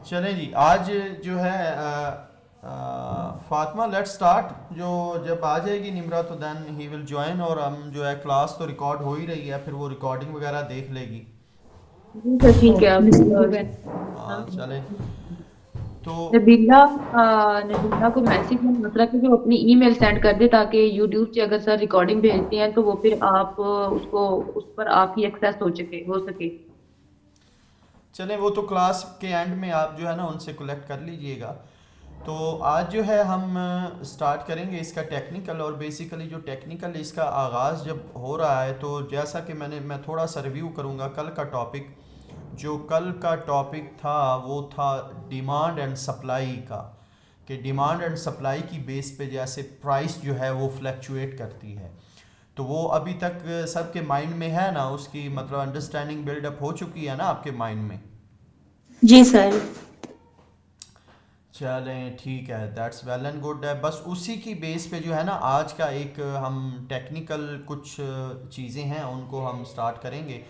चलें जी। आज जो है फातिमा, लेट्स स्टार्ट। जो जब आ जाएगी निमरा तो देन ही विल ज्वाइन, और हम जो है क्लास तो रिकॉर्ड हो ही रही है, फिर वो रिकॉर्डिंग वगैरह देख लेगी। जी सर, ठीक है। आप हाँ चले तो। नबीला नबीला को मैसेज में मतलब कि वो अपनी ईमेल सेंड कर दे, ताकि यूट्यूब से अगर सर रिकॉर्डिंग भेजते हैं तो वो फिर आप उसको उस पर आप ही एक्सेस हो सके। चलें, वो तो क्लास के एंड में आप जो है ना उनसे कलेक्ट कर लीजिएगा। तो आज जो है हम स्टार्ट करेंगे इसका टेक्निकल, और बेसिकली जो टेक्निकल इसका आगाज़ जब हो रहा है, तो जैसा कि मैं थोड़ा सा रिव्यू करूँगा कल का टॉपिक। जो कल का टॉपिक था वो था डिमांड एंड सप्लाई का, कि डिमांड एंड सप्लाई की बेस पे जैसे प्राइस जो है वो फ्लक्चुएट करती है। तो वो अभी तक सबके माइंड में है ना, उसकी मतलब अंडरस्टैंडिंग बिल्डअप हो चुकी है ना आपके माइंड में। जी सर। चलें ठीक है, दैट्स वेल एंड गुड है। बस उसी की बेस पे जो है ना आज का एक हम टेक्निकल कुछ चीज़ें हैं उनको हम स्टार्ट करेंगे।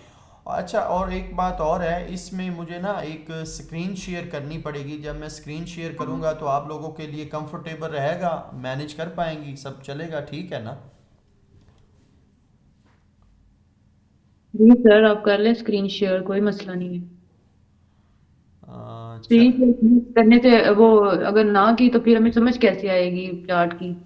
अच्छा, और एक बात और है, इसमें मुझे ना एक स्क्रीन शेयर करनी पड़ेगी। जब मैं स्क्रीन शेयर करूँगा तो आप लोगों के लिए कंफर्टेबल रहेगा, मैनेज कर पाएंगी, सब चलेगा, ठीक है ना? जी सर, आप कर लें स्क्रीन शेयर, कोई मसला नहीं है। अच्छा। स्क्रीन शेयर करने से वो अगर ना की तो फिर हमें समझ कैसे आएगी चार्ट की।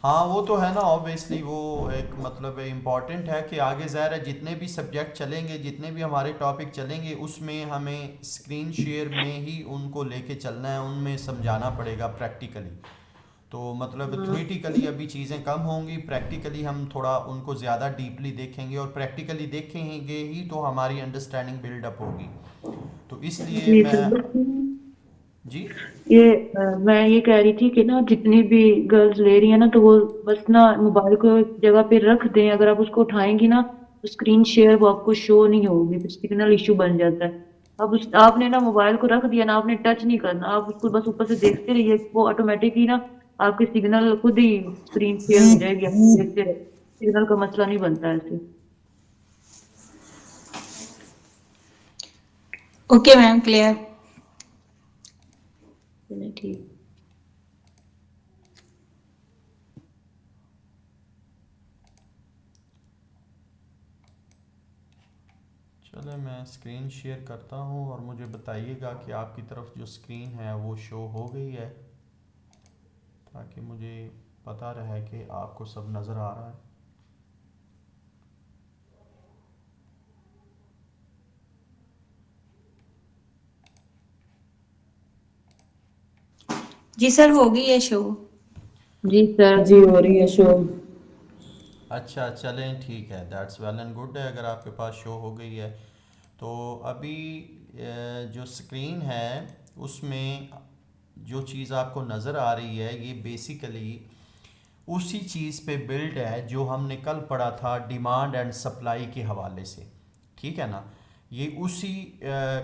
हाँ वो तो है ना, ऑब्वियसली वो एक मतलब इम्पॉर्टेंट है कि आगे ज़ाहिर है जितने भी सब्जेक्ट चलेंगे, जितने भी हमारे टॉपिक चलेंगे, उसमें हमें स्क्रीन शेयर में ही उनको लेके चलना है, उनमें समझाना पड़ेगा प्रैक्टिकली। तो मतलब हाँ। थ्योरेटिकली अभी चीज़ें कम होंगी, प्रैक्टिकली हम थोड़ा उनको ज़्यादा डीपली देखेंगे, और प्रैक्टिकली देखेंगे ही तो हमारी अंडरस्टैंडिंग बिल्डअप होगी। तो इसलिए जी मैं। सर, जी। मैं ये कह रही थी कि ना जितनी भी गर्ल्स ले रही है ना, तो वो बस ना मोबाइल को एक जगह पे रख दें। अगर आप उसको उठाएंगी ना तो स्क्रीन शेयर वो आपको शो नहीं होगी, फिर सिग्नल इशू बन जाता है। अब उस आपने ना मोबाइल को रख दिया ना, आपने टच नहीं करना, आप उसको बस ऊपर से देखते रहिए, वो ऑटोमेटिकली ना आपकी सिग्नल खुद ही स्क्रीन शेयर हो जाएगी, आप देखते रहे। सिग्नल का मसला नहीं बनता है ऐसे। Okay ma'am, clear. चलिए ठीक। चलो मैं स्क्रीन शेयर करता हूँ, और मुझे बताइएगा कि आपकी तरफ जो स्क्रीन है वो शो हो गई है, ताकि मुझे पता रहे कि आपको सब नज़र आ रहा है। जी सर, हो गई है शो। जी सर, जी हो रही है शो। अच्छा चलें ठीक है, दैट्स वेल एंड गुड है अगर आपके पास शो हो गई है। तो अभी जो स्क्रीन है उसमें जो चीज़ आपको नज़र आ रही है, ये बेसिकली उसी चीज़ पे बिल्ड है जो हमने कल पढ़ा था डिमांड एंड सप्लाई के हवाले से। ठीक है ना? ये उसी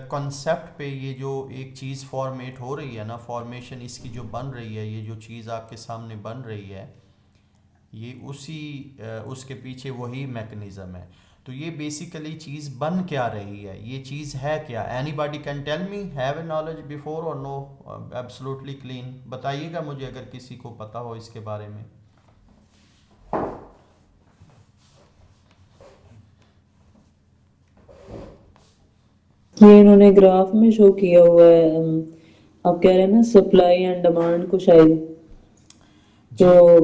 कॉन्सेप्ट पे ये जो एक चीज़ फॉर्मेट हो रही है ना, फॉर्मेशन इसकी जो बन रही है, ये जो चीज़ आपके सामने बन रही है, ये उसी उसके पीछे वही मैकेनिज़्म है। तो ये बेसिकली चीज़ बन क्या रही है, ये चीज़ है क्या? Anybody can tell me, have a knowledge before or no? Absolutely clean, बताइएगा मुझे अगर किसी को पता हो इसके बारे में। ये इन्होंने ग्राफ में शो किया हुआ है। आप कह रहे हैं ना सप्लाई एंड डिमांड को शायद। तो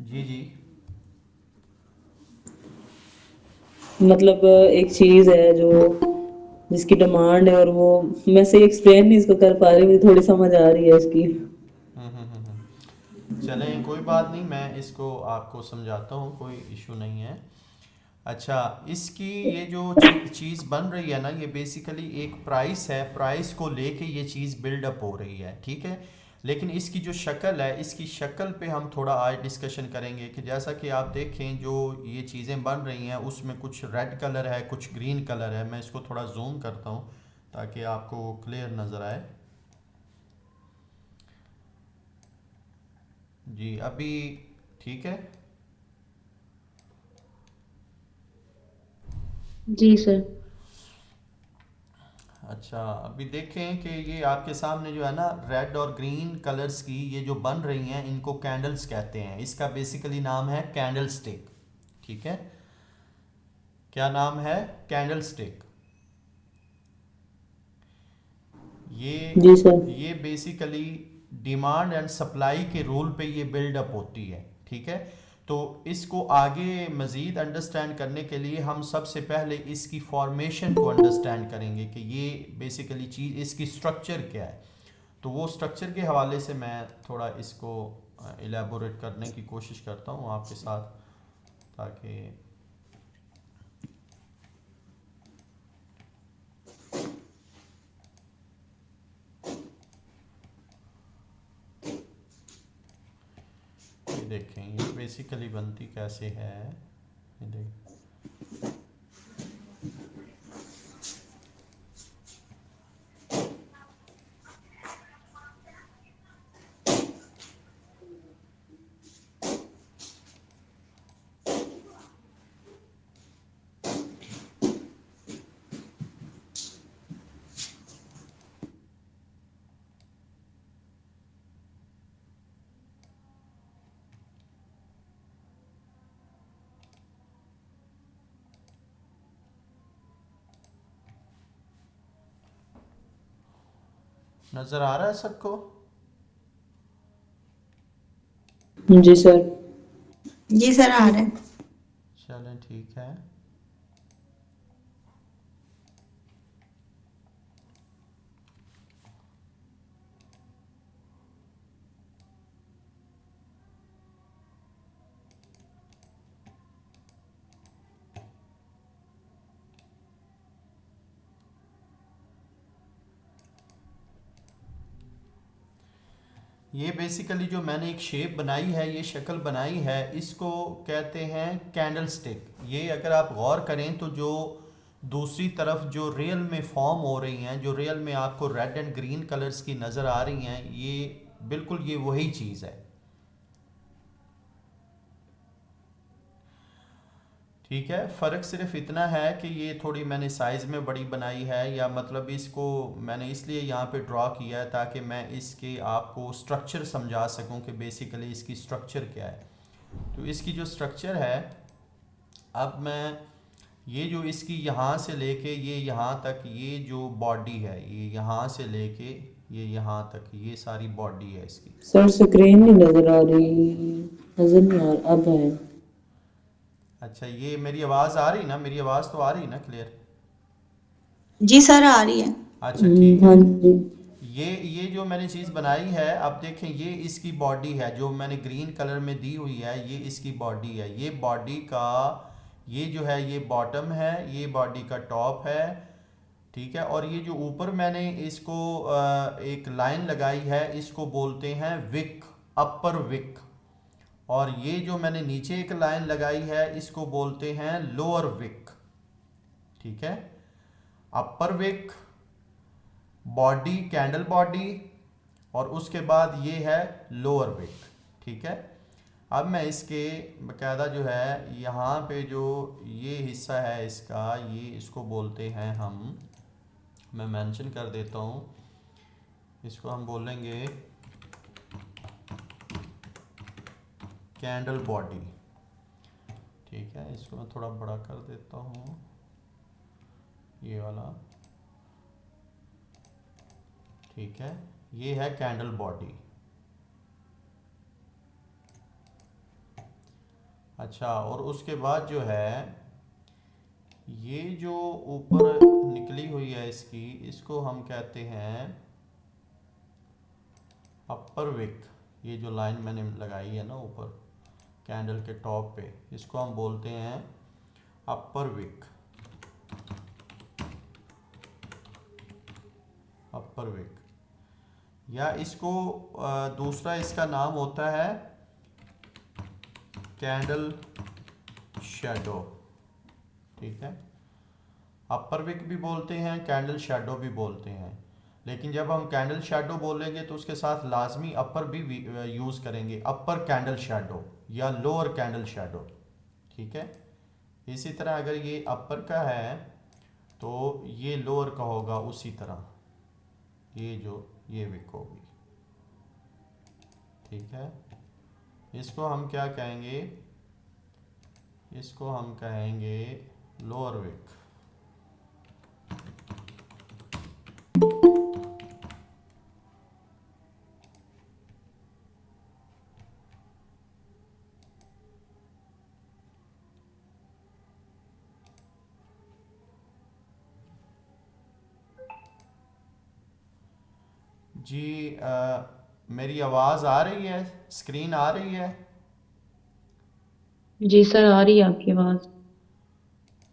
जी जी जी। मतलब एक चीज है जो जिसकी डिमांड है, और वो मैं सही एक्सप्लेन नहीं इसको कर पा रही, मुझे थोड़ी समझ आ रही है इसकी। चलें कोई बात नहीं, मैं इसको आपको समझाता हूँ, कोई इशू नहीं है। अच्छा, इसकी ये जो चीज़ बन रही है ना, ये बेसिकली एक प्राइस है, प्राइस को लेके ये चीज़ बिल्डअप हो रही है, ठीक है। लेकिन इसकी जो शक्ल है, इसकी शक्ल पे हम थोड़ा आज डिस्कशन करेंगे कि जैसा कि आप देखें जो ये चीज़ें बन रही हैं उसमें कुछ रेड कलर है, कुछ ग्रीन कलर है। मैं इसको थोड़ा जूम करता हूँ ताकि आपको क्लियर नज़र आए। जी अभी ठीक है। जी सर। अच्छा, अभी देखें कि ये आपके सामने जो है ना रेड और ग्रीन कलर्स की ये जो बन रही हैं इनको कैंडल्स कहते हैं। इसका बेसिकली नाम है कैंडल स्टिक। ठीक है, क्या नाम है? Candle stick. ये जी सर। ये बेसिकली डिमांड एंड सप्लाई के रूल पे ये बिल्डअप होती है। ठीक है, तो इसको आगे मज़ीद अंडरस्टैंड करने के लिए हम सबसे पहले इसकी फॉर्मेशन को अंडरस्टैंड करेंगे कि ये बेसिकली चीज़ इसकी स्ट्रक्चर क्या है। तो वो स्ट्रक्चर के हवाले से मैं थोड़ा इसको एलेबोरेट करने की कोशिश करता हूँ आपके साथ, ताकि ये देखें ये बेसिकली बनती कैसे है। ये देख, नज़र आ रहा है सबको? जी सर। जी सर, आ रहा है। चलें ठीक है। ये बेसिकली जो मैंने एक शेप बनाई है, ये शक्ल बनाई है, इसको कहते हैं कैंडल स्टिक। ये अगर आप गौर करें तो जो दूसरी तरफ जो रियल में फॉर्म हो रही हैं, जो रियल में आपको रेड एंड ग्रीन कलर्स की नज़र आ रही हैं, ये बिल्कुल ये वही चीज़ है। ठीक है, फ़र्क सिर्फ इतना है कि ये थोड़ी मैंने साइज़ में बड़ी बनाई है, या मतलब इसको मैंने इसलिए यहाँ पे ड्रॉ किया है ताकि मैं इसके आपको स्ट्रक्चर समझा सकूँ कि बेसिकली इसकी स्ट्रक्चर क्या है। तो इसकी जो स्ट्रक्चर है, अब मैं ये जो इसकी यहाँ से लेके ये यहाँ तक ये जो बॉडी है, ये यहाँ से लेके ये यहाँ तक ये सारी बॉडी है इसकी। सर स्क्रीन नहीं नजर आ रही, नजर नहीं आ रहा, अब है। अच्छा, ये मेरी आवाज़ आ रही ना? मेरी आवाज़ तो आ रही ना क्लियर? जी सर, आ रही है। अच्छा ठीक है। हाँ जी। ये जो मैंने चीज़ बनाई है, अब देखें ये इसकी बॉडी है जो मैंने ग्रीन कलर में दी हुई है, ये इसकी बॉडी है। ये बॉडी का ये जो है ये बॉटम है, ये बॉडी का टॉप है। ठीक है, और ये जो ऊपर मैंने इसको एक लाइन लगाई है, इसको बोलते हैं विक, अपर विक। और ये जो मैंने नीचे एक लाइन लगाई है, इसको बोलते हैं लोअर विक। ठीक है, upper wick, body candle body, और उसके बाद ये है लोअर विक। ठीक है, अब मैं इसके बकायदा जो है यहाँ पे जो ये हिस्सा है इसका, ये इसको बोलते हैं हम, मैं मेंशन कर देता हूँ, इसको हम बोलेंगे कैंडल बॉडी। ठीक है, इसको मैं थोड़ा बड़ा कर देता हूँ, ये वाला। ठीक है, ये है कैंडल बॉडी। अच्छा, और उसके बाद जो है ये जो ऊपर निकली हुई है इसकी, इसको हम कहते हैं अपर विक। ये जो लाइन मैंने लगाई है ना ऊपर कैंडल के टॉप पे, इसको हम बोलते हैं अपर विक। अपर विक, या इसको दूसरा इसका नाम होता है कैंडल शैडो। ठीक है, अपर विक भी बोलते हैं, कैंडल शैडो भी बोलते हैं। लेकिन जब हम कैंडल शैडो बोलेंगे तो उसके साथ लाजमी अपर भी यूज़ करेंगे, अपर कैंडल शैडो या लोअर कैंडल शैडो। ठीक है, इसी तरह अगर ये अपर का है तो ये लोअर का होगा उसी तरह, ये विक होगी। ठीक है, इसको हम क्या कहेंगे, इसको हम कहेंगे लोअर विक। जी मेरी आवाज़ आ रही है, स्क्रीन आ रही है? जी सर, आ रही है आपकी आवाज़।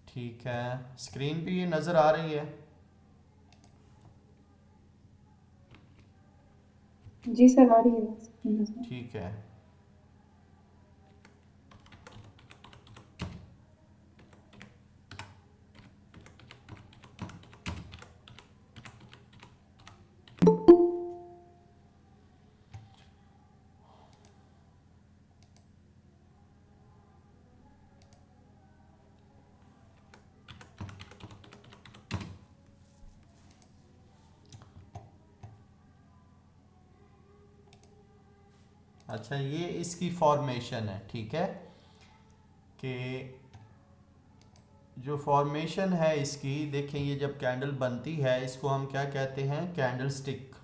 ठीक है, स्क्रीन पे ये नज़र आ रही है? जी सर, आ रही है। ठीक है। अच्छा, ये इसकी फॉर्मेशन है। ठीक है, कि जो फॉर्मेशन है इसकी, देखें ये जब कैंडल बनती है इसको हम क्या कहते हैं, कैंडल स्टिक।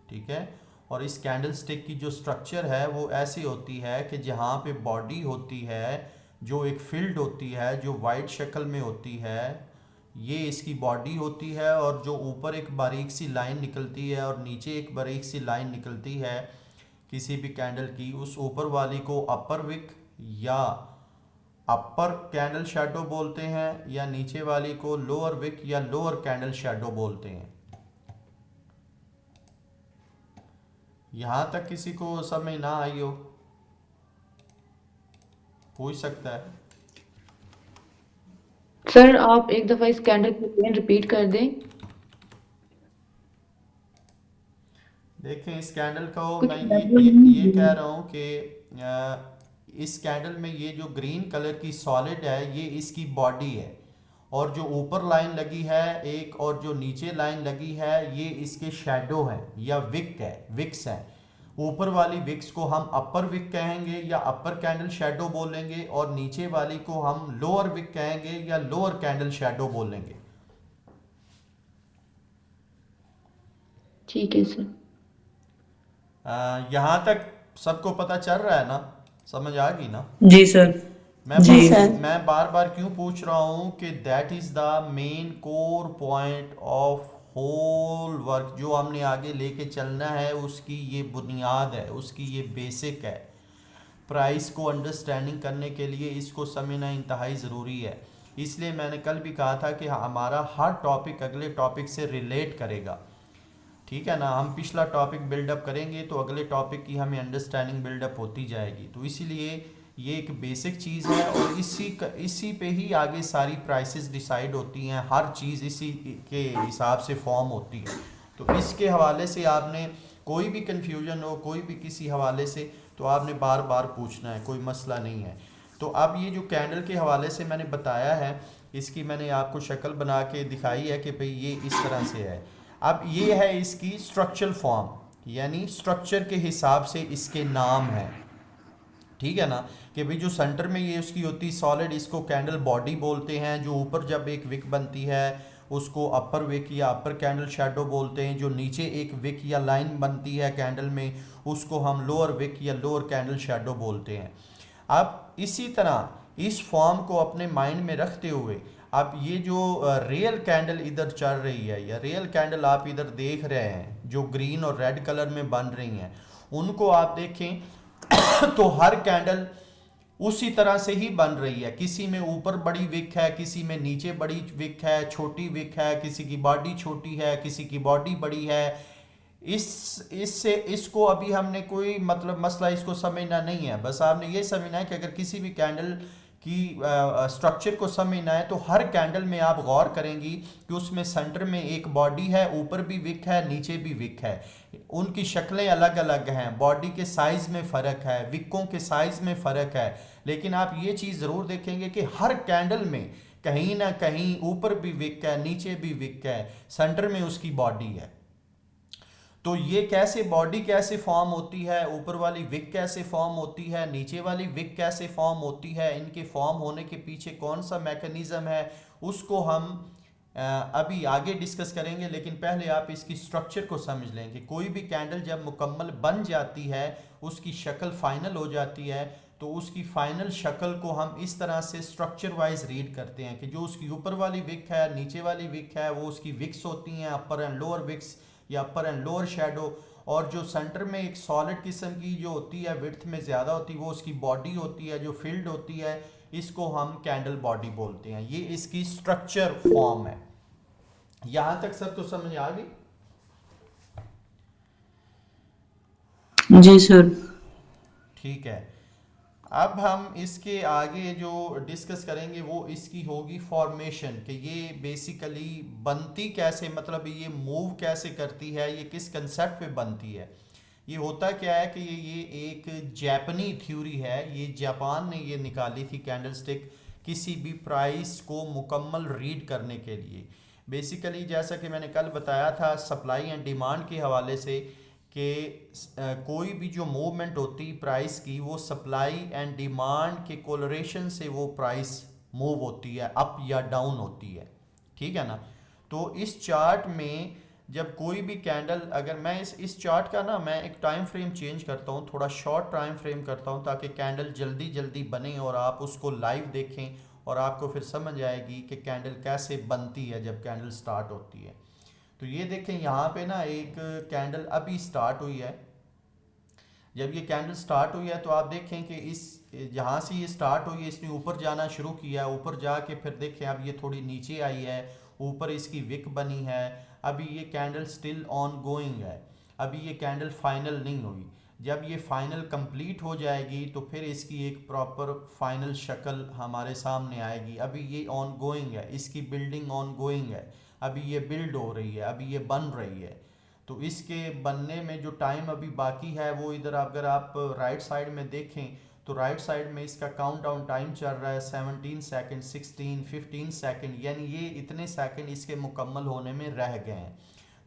ठीक है, और इस कैंडल स्टिक की जो स्ट्रक्चर है वो ऐसी होती है कि जहाँ पे बॉडी होती है, जो एक फील्ड होती है जो वाइट शक्ल में होती है, ये इसकी बॉडी होती है, और जो ऊपर एक बारीक सी लाइन निकलती है और नीचे एक बारीक सी लाइन निकलती है किसी भी कैंडल की, उस ऊपर वाली को अपर विक या अपर कैंडल शैडो बोलते हैं, या नीचे वाली को लोअर विक या लोअर कैंडल शैडो बोलते हैं। यहां तक किसी को समझ ना आई हो, पूछ सकता है। सर आप एक दफ़ा इस कैंडल की पेन रिपीट कर दें। देखें, इस कैंडल को कुछ मैं गड़बड़ नहीं ये हुई। कह रहा हूँ कि इस कैंडल में ये जो ग्रीन कलर की सॉलिड है ये इसकी बॉडी है, और जो ऊपर लाइन लगी है एक और जो नीचे लाइन लगी है ये इसके शैडो है या विक है, विक्स है। ऊपर वाली विक्स को हम अपर विक कहेंगे या अपर कैंडल शैडो बोलेंगे, और नीचे वाली को हम लोअर विक कहेंगे या लोअर कैंडल शैडो बोलेंगे। ठीक है सर। यहाँ तक सबको पता चल रहा है ना, समझ आ गई ना? जी सर। जी जी। सर। मैं बार बार क्यों पूछ रहा हूँ कि that is the main core point of whole work, जो हमने आगे लेके चलना है उसकी ये बुनियाद है, उसकी ये बेसिक है। प्राइस को अंडरस्टैंडिंग करने के लिए इसको समझना इंतहाई ज़रूरी है। इसलिए मैंने कल भी कहा था कि हमारा हर टॉपिक अगले टॉपिक से रिलेट करेगा। ठीक है ना, हम पिछला टॉपिक बिल्डअप करेंगे तो अगले टॉपिक की हमें अंडरस्टैंडिंग बिल्डअप होती जाएगी। तो इसीलिए ये एक बेसिक चीज़ है, और इसी पे ही आगे सारी प्राइसेस डिसाइड होती हैं, हर चीज़ इसी के हिसाब से फॉर्म होती है। तो इसके हवाले से आपने कोई भी कन्फ्यूजन हो कोई भी किसी हवाले से, तो आपने बार बार पूछना है, कोई मसला नहीं है। तो अब ये जो कैंडल के हवाले से मैंने बताया है, इसकी मैंने आपको शक्ल बना के दिखाई है कि भाई ये इस तरह से है। अब ये है इसकी स्ट्रक्चरल फॉर्म, यानी स्ट्रक्चर के हिसाब से इसके नाम है। ठीक है ना, कि भाई जो सेंटर में ये उसकी होती सॉलिड, इसको कैंडल बॉडी बोलते हैं। जो ऊपर जब एक विक बनती है उसको अपर विक या अपर कैंडल शैडो बोलते हैं। जो नीचे एक विक या लाइन बनती है कैंडल में उसको हम लोअर विक या लोअर कैंडल शैडो बोलते हैं। अब इसी तरह इस फॉर्म को अपने माइंड में रखते हुए अब ये जो रियल कैंडल इधर चल रही है, या रियल कैंडल आप इधर देख रहे हैं जो ग्रीन और रेड कलर में बन रही हैं, उनको आप देखें तो हर कैंडल उसी तरह से ही बन रही है। किसी में ऊपर बड़ी विक है, किसी में नीचे बड़ी विक है, छोटी विक है, किसी की बॉडी छोटी है, किसी की बॉडी बड़ी है। इससे इसको अभी हमने कोई मतलब मसला इसको समझना नहीं है, बस आपने ये समझना है कि अगर किसी भी कैंडल की स्ट्रक्चर को समझना है तो हर कैंडल में आप गौर करेंगी कि उसमें सेंटर में एक बॉडी है, ऊपर भी विक है, नीचे भी विक है। उनकी शक्लें अलग अलग हैं, बॉडी के साइज़ में फ़र्क है, विकों के साइज़ में फ़र्क है। लेकिन आप ये चीज़ ज़रूर देखेंगे कि हर कैंडल में कहीं ना कहीं ऊपर भी विक है, नीचे भी विक है, सेंटर में उसकी बॉडी है। तो ये कैसे बॉडी कैसे फॉर्म होती है, ऊपर वाली विक कैसे फॉर्म होती है, नीचे वाली विक कैसे फॉर्म होती है, इनके फॉर्म होने के पीछे कौन सा मैकेनिज्म है, उसको हम अभी आगे डिस्कस करेंगे। लेकिन पहले आप इसकी स्ट्रक्चर को समझ लें कि कोई भी कैंडल जब मुकम्मल बन जाती है, उसकी शक्ल फाइनल हो जाती है, तो उसकी फाइनल शक्ल को हम इस तरह से स्ट्रक्चर वाइज रीड करते हैं कि जो उसकी ऊपर वाली विक है, नीचे वाली विक है, वो उसकी विक्स होती हैं, अपर एंड लोअर विक्स या अपर एंड लोअर शेडो, और जो सेंटर में एक सॉलिड किस्म की जो होती है, विड्थ में ज़्यादा होती है, वो उसकी बॉडी होती है जो फिल्ड होती है, इसको हम कैंडल बॉडी बोलते हैं। ये इसकी स्ट्रक्चर फॉर्म है। यहां तक सब तो समझ आ गई? जी सर। ठीक है, अब हम इसके आगे जो डिस्कस करेंगे वो इसकी होगी फॉर्मेशन, कि ये बेसिकली बनती कैसे, मतलब ये मूव कैसे करती है, ये किस कंसेप्ट पे बनती है। ये होता क्या है कि ये एक जापानी थ्योरी है, ये जापान ने ये निकाली थी कैंडलस्टिक किसी भी प्राइस को मुकम्मल रीड करने के लिए। बेसिकली जैसा कि मैंने कल बताया था सप्लाई एंड डिमांड के हवाले से कि कोई भी जो मूवमेंट होती प्राइस की, वो सप्लाई एंड डिमांड के कोलरेशन से वो प्राइस मूव होती है, अप या डाउन होती है, ठीक है ना। तो इस चार्ट में जब कोई भी कैंडल, अगर मैं इस चार्ट का ना मैं एक टाइम फ्रेम चेंज करता हूँ, थोड़ा शॉर्ट टाइम फ्रेम करता हूँ ताकि कैंडल जल्दी जल्दी बने और आप उसको लाइव देखें और आपको फिर समझ आएगी कि कैंडल कैसे बनती है जब कैंडल स्टार्ट होती है। तो ये देखें यहाँ पे ना एक कैंडल अभी स्टार्ट हुई है। जब ये कैंडल स्टार्ट हुई है तो आप देखें कि इस जहाँ से ये स्टार्ट हुई है इसने ऊपर जाना शुरू किया, ऊपर जाके फिर देखें अब ये थोड़ी नीचे आई है, ऊपर इसकी विक बनी है, अभी ये कैंडल स्टिल ऑन गोइंग है, अभी ये कैंडल फाइनल नहीं हुई। जब ये फाइनल कंप्लीट हो जाएगी तो फिर इसकी एक प्रॉपर फाइनल शक्ल हमारे सामने आएगी। अभी ये ऑन गोइंग है, इसकी बिल्डिंग ऑन गोइंग है, अभी ये बिल्ड हो रही है, अभी ये बन रही है। तो इसके बनने में जो टाइम अभी बाकी है वो इधर अगर आप राइट साइड में देखें तो राइट साइड में इसका काउंट डाउन टाइम चल रहा है 17 सेकंड, 16, 15 सेकंड, यानी ये इतने सेकंड इसके मुकम्मल होने में रह गए हैं।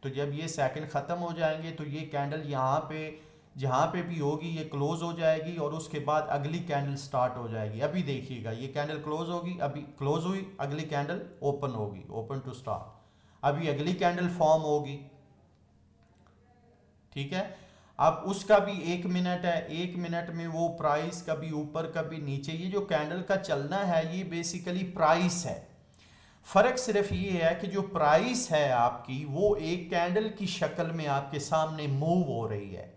तो जब ये सेकंड ख़त्म हो जाएंगे तो ये कैंडल यहाँ पे जहाँ पे भी होगी ये क्लोज हो जाएगी और उसके बाद अगली कैंडल स्टार्ट हो जाएगी। अभी देखिएगा ये कैंडल क्लोज होगी, अभी क्लोज हुई, अगली कैंडल ओपन होगी, ओपन टू स्टार्ट, अभी अगली कैंडल फॉर्म होगी, ठीक है। अब उसका भी 1 मिनट है, 1 मिनट में वो प्राइस कभी ऊपर कभी नीचे, ये जो कैंडल का चलना है ये बेसिकली प्राइस है। फर्क सिर्फ ये है कि जो प्राइस है आपकी वो एक कैंडल की शक्ल में आपके सामने मूव हो रही है।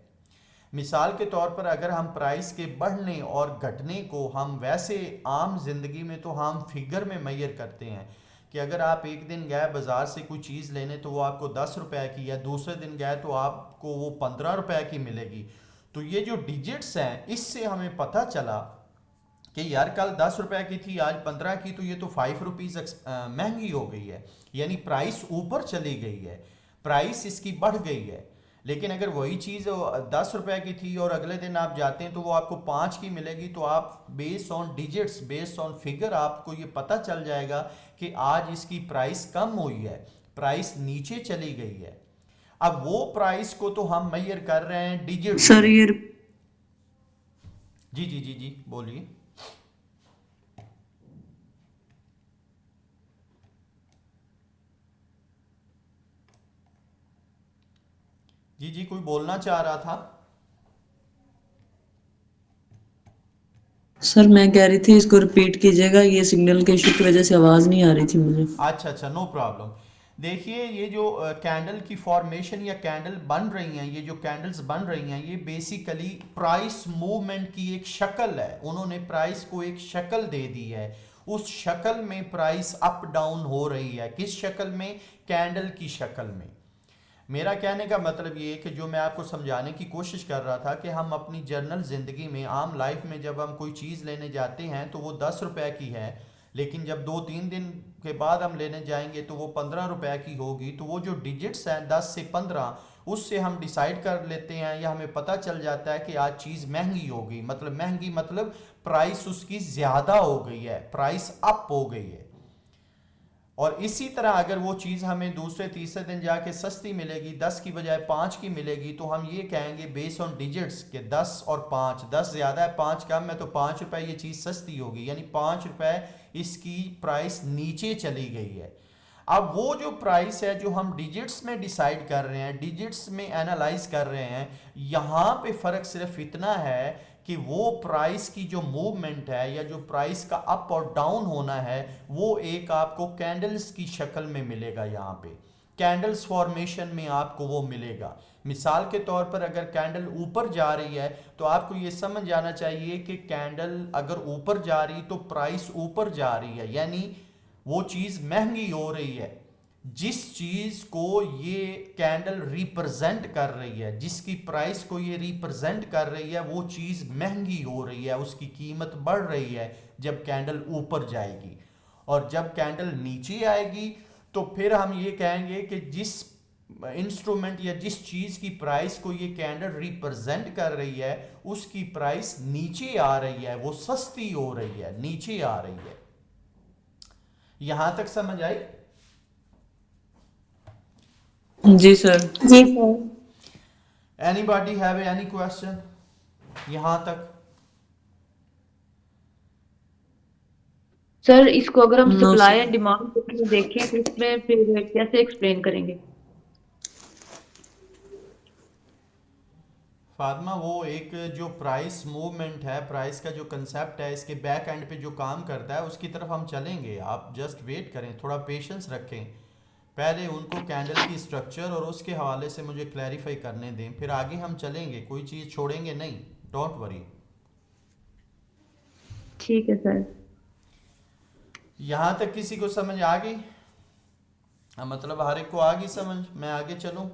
मिसाल के तौर पर अगर हम प्राइस के बढ़ने और घटने को हम वैसे आम जिंदगी में तो हम फिगर में मेजर करते हैं कि अगर आप एक दिन गए बाज़ार से कोई चीज़ लेने तो वो आपको 10 रुपए की, या दूसरे दिन गए तो आपको वो 15 रुपए की मिलेगी। तो ये जो डिजिट्स हैं इससे हमें पता चला कि यार कल 10 रुपए की थी आज 15 की, तो ये तो 5 रुपीज़ महंगी हो गई है, यानी प्राइस ऊपर चली गई है, प्राइस इसकी बढ़ गई है। लेकिन अगर वही चीज़ 10 रुपए की थी और अगले दिन आप जाते हैं तो वो आपको 5 की मिलेगी, तो आप based on digits, based on figure आपको ये पता चल जाएगा कि आज इसकी प्राइस कम हुई है, प्राइस नीचे चली गई है। अब वो प्राइस को तो हम मेजर कर रहे हैं डिजिट सर ये जी जी जी जी बोलिए। जी जी कोई बोलना चाह रहा था? सर मैं कह रही थी इसको रिपीट कीजिएगा, ये सिग्नल के इशू की वजह से आवाज़ नहीं आ रही थी मुझे। अच्छा अच्छा, नो प्रॉब्लम। देखिए ये जो कैंडल की फॉर्मेशन या कैंडल बन रही हैं, ये जो कैंडल्स बन रही हैं ये बेसिकली प्राइस मूवमेंट की एक शक्ल है। उन्होंने प्राइस को एक शक्ल दे दी है, उस शक्ल में प्राइस अप डाउन हो रही है। किस शक्ल में? कैंडल की शक्ल में। मेरा कहने का मतलब ये है कि जो मैं आपको समझाने की कोशिश कर रहा था कि हम अपनी जर्नल ज़िंदगी में, आम लाइफ में जब हम कोई चीज़ लेने जाते हैं तो वो 10 रुपए की है, लेकिन जब 2-3 दिन के बाद हम लेने जाएंगे तो वो 15 रुपए की होगी। तो वो जो डिजिट्स हैं 10 से 15, उससे हम डिसाइड कर लेते हैं या हमें पता चल जाता है कि आज चीज़ महंगी हो गई। मतलब महंगी मतलब प्राइस उसकी ज़्यादा हो गई है, प्राइस अप हो गई है। और इसी तरह अगर वो चीज़ हमें दूसरे तीसरे दिन जाके सस्ती मिलेगी, 10 की बजाय 5 की मिलेगी, तो हम ये कहेंगे बेस्ड ऑन डिजिट्स के 10 और 5, 10 ज़्यादा है 5 कम है, तो 5 रुपए ये चीज़ सस्ती होगी, यानी 5 रुपए इसकी प्राइस नीचे चली गई है। अब वो जो प्राइस है जो हम डिजिट्स में डिसाइड कर रहे हैं, डिजिट्स में एनालाइज कर रहे हैं, यहाँ पे फ़र्क सिर्फ इतना है कि वो प्राइस की जो मूवमेंट है या जो प्राइस का अप और डाउन होना है वो एक आपको कैंडल्स की शक्ल में मिलेगा। यहाँ पे कैंडल्स फॉर्मेशन में आपको वो मिलेगा। मिसाल के तौर पर अगर कैंडल ऊपर जा रही है तो आपको ये समझ आना चाहिए कि कैंडल अगर ऊपर जा रही तो प्राइस ऊपर जा रही है, यानी वो चीज़ महंगी हो रही है। जिस चीज़ को ये कैंडल रिप्रेजेंट कर रही है, जिसकी प्राइस को ये रिप्रेजेंट कर रही है, वो चीज़ महंगी हो रही है, उसकी कीमत बढ़ रही है जब कैंडल ऊपर जाएगी। और जब कैंडल नीचे आएगी तो फिर हम ये कहेंगे कि जिस इंस्ट्रूमेंट या जिस चीज़ की प्राइस को ये कैंडल रिप्रेजेंट कर रही है उसकी प्राइस नीचे आ रही है, वो सस्ती हो रही है, नीचे आ रही है। यहां तक समझ आई? जी सर। जी sir. Anybody have any question यहां तक? सर इसको अगर हम नो सप्लाई सर। एंड डिमांड में देखें तो इसमें फिर कैसे एक्सप्लेन करेंगे? फातिमा, वो एक जो प्राइस मूवमेंट है, प्राइस का जो कंसेप्ट है, इसके बैक एंड पे जो काम करता है उसकी तरफ हम चलेंगे। आप जस्ट वेट करें, थोड़ा पेशेंस रखें, पहले उनको कैंडल की स्ट्रक्चर और उसके हवाले से मुझे क्लैरिफाई करने दें, फिर आगे हम चलेंगे, कोई चीज़ छोड़ेंगे नहीं, डोंट वरी। ठीक है सर। यहाँ तक किसी को समझ आ गई? मतलब हर एक को आ गई समझ? मैं आगे चलूँ?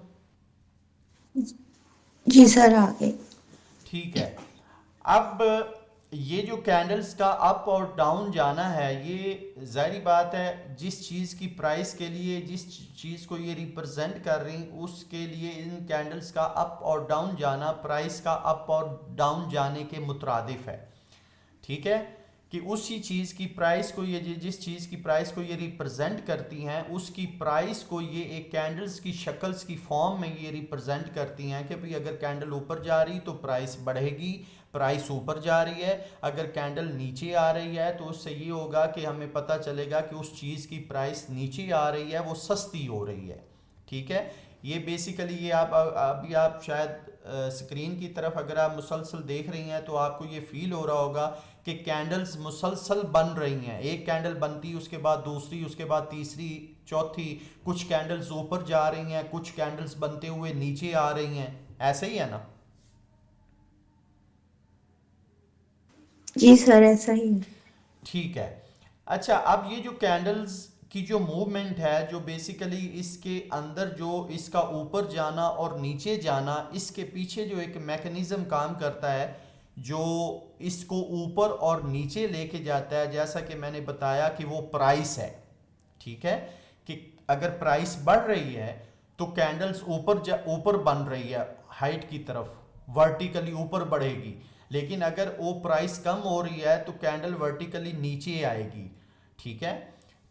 जी सर, आगे। ठीक है। अब ये जो कैंडल्स का अप और डाउन जाना है, ये जाहिर बात है जिस चीज़ की प्राइस के लिए, जिस चीज़ को ये रिप्रेजेंट कर रही, उसके लिए इन कैंडल्स का अप और डाउन जाना प्राइस का अप और डाउन जाने के मुतरादिफ है। ठीक है, कि उसी चीज़ की प्राइस को ये जिस चीज़ की प्राइस को ये रिप्रेजेंट करती हैं उसकी प्राइस को ये एक कैंडल्स की शक्ल्स की फॉर्म में ये रिप्रेजेंट करती हैं कि भाई अगर कैंडल ऊपर जा रही तो प्राइस बढ़ेगी, प्राइस ऊपर जा रही है। अगर कैंडल नीचे आ रही है तो उससे ये होगा कि हमें पता चलेगा कि उस चीज़ की प्राइस नीचे आ रही है, वो सस्ती हो रही है। ठीक है, ये बेसिकली ये आप अभी आप शायद स्क्रीन की तरफ अगर आप मुसलसल देख रही हैं तो आपको ये फील हो रहा होगा कि कैंडल्स मुसलसल बन रही हैं। एक कैंडल बनती, उसके बाद दूसरी, उसके बाद तीसरी, चौथी, कुछ कैंडल्स ऊपर जा रही हैं, कुछ कैंडल्स बनते हुए नीचे आ रही हैं। ऐसे ही है ना? जी सर, ऐसा ही है। ठीक है। अच्छा, अब ये जो कैंडल्स की जो मूवमेंट है, जो बेसिकली इसके अंदर जो इसका ऊपर जाना और नीचे जाना, इसके पीछे जो एक मैकेनिज्म काम करता है जो इसको ऊपर और नीचे लेके जाता है, जैसा कि मैंने बताया कि वो प्राइस है। ठीक है, कि अगर प्राइस बढ़ रही है तो कैंडल्स ऊपर बन रही है, हाइट की तरफ वर्टिकली ऊपर बढ़ेगी, लेकिन अगर वो प्राइस कम हो रही है तो कैंडल वर्टिकली नीचे आएगी। ठीक है,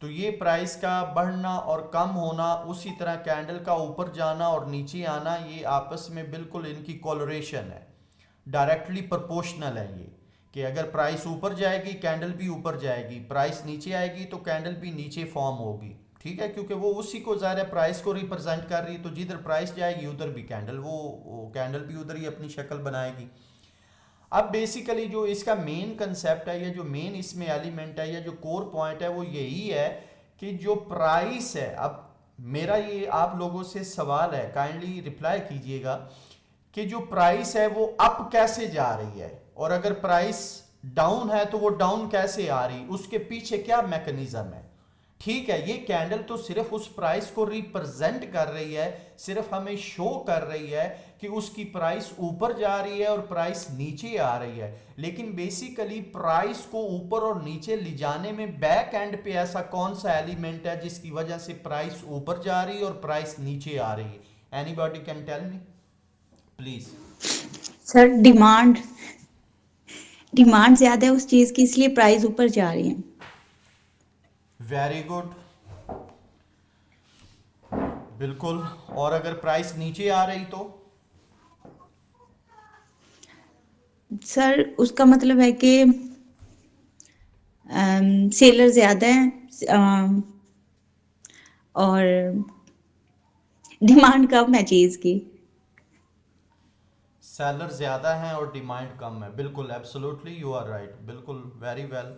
तो ये प्राइस का बढ़ना और कम होना, उसी तरह कैंडल का ऊपर जाना और नीचे आना, ये आपस में बिल्कुल इनकी कोलरेशन है, डायरेक्टली प्रोपोर्शनल है ये, कि अगर प्राइस ऊपर जाएगी कैंडल भी ऊपर जाएगी, प्राइस नीचे आएगी तो कैंडल भी नीचे फॉर्म होगी। ठीक है, क्योंकि वो उसी को ज़ाहिर है प्राइस को रिप्रेजेंट कर रही है, तो जिधर प्राइस जाएगी उधर भी कैंडल, वो कैंडल भी उधर ही अपनी शक्ल बनाएगी। अब बेसिकली जो इसका मेन कंसेप्ट है या जो मेन इसमें एलिमेंट है या जो कोर पॉइंट है वो यही है कि जो प्राइस है, अब मेरा ये आप लोगों से सवाल है, काइंडली रिप्लाई कीजिएगा कि जो प्राइस है वो अप कैसे जा रही है, और अगर प्राइस डाउन है तो वो डाउन कैसे आ रही, उसके पीछे क्या मैकेनिज्म है। ठीक है, ये कैंडल तो सिर्फ उस प्राइस को रिप्रेजेंट कर रही है, सिर्फ हमें शो कर रही है कि उसकी प्राइस ऊपर जा रही है और प्राइस नीचे आ रही है, लेकिन बेसिकली प्राइस को ऊपर और नीचे ले जाने में बैक एंड पे ऐसा कौन सा एलिमेंट है जिसकी वजह से प्राइस ऊपर जा रही है और प्राइस नीचे आ रही है? Anybody can tell me please? Sir, demand ज्यादा है उस चीज की, इसलिए प्राइस ऊपर जा रही है। वेरी गुड, बिल्कुल। और अगर प्राइस नीचे आ रही तो? सर उसका मतलब है कि सेलर ज्यादा है, और डिमांड कम है चीज की। सेलर ज़्यादा हैं और डिमांड कम है, बिल्कुल, एब्सोल्युटली यू आर राइट, बिल्कुल, वेरी वेल।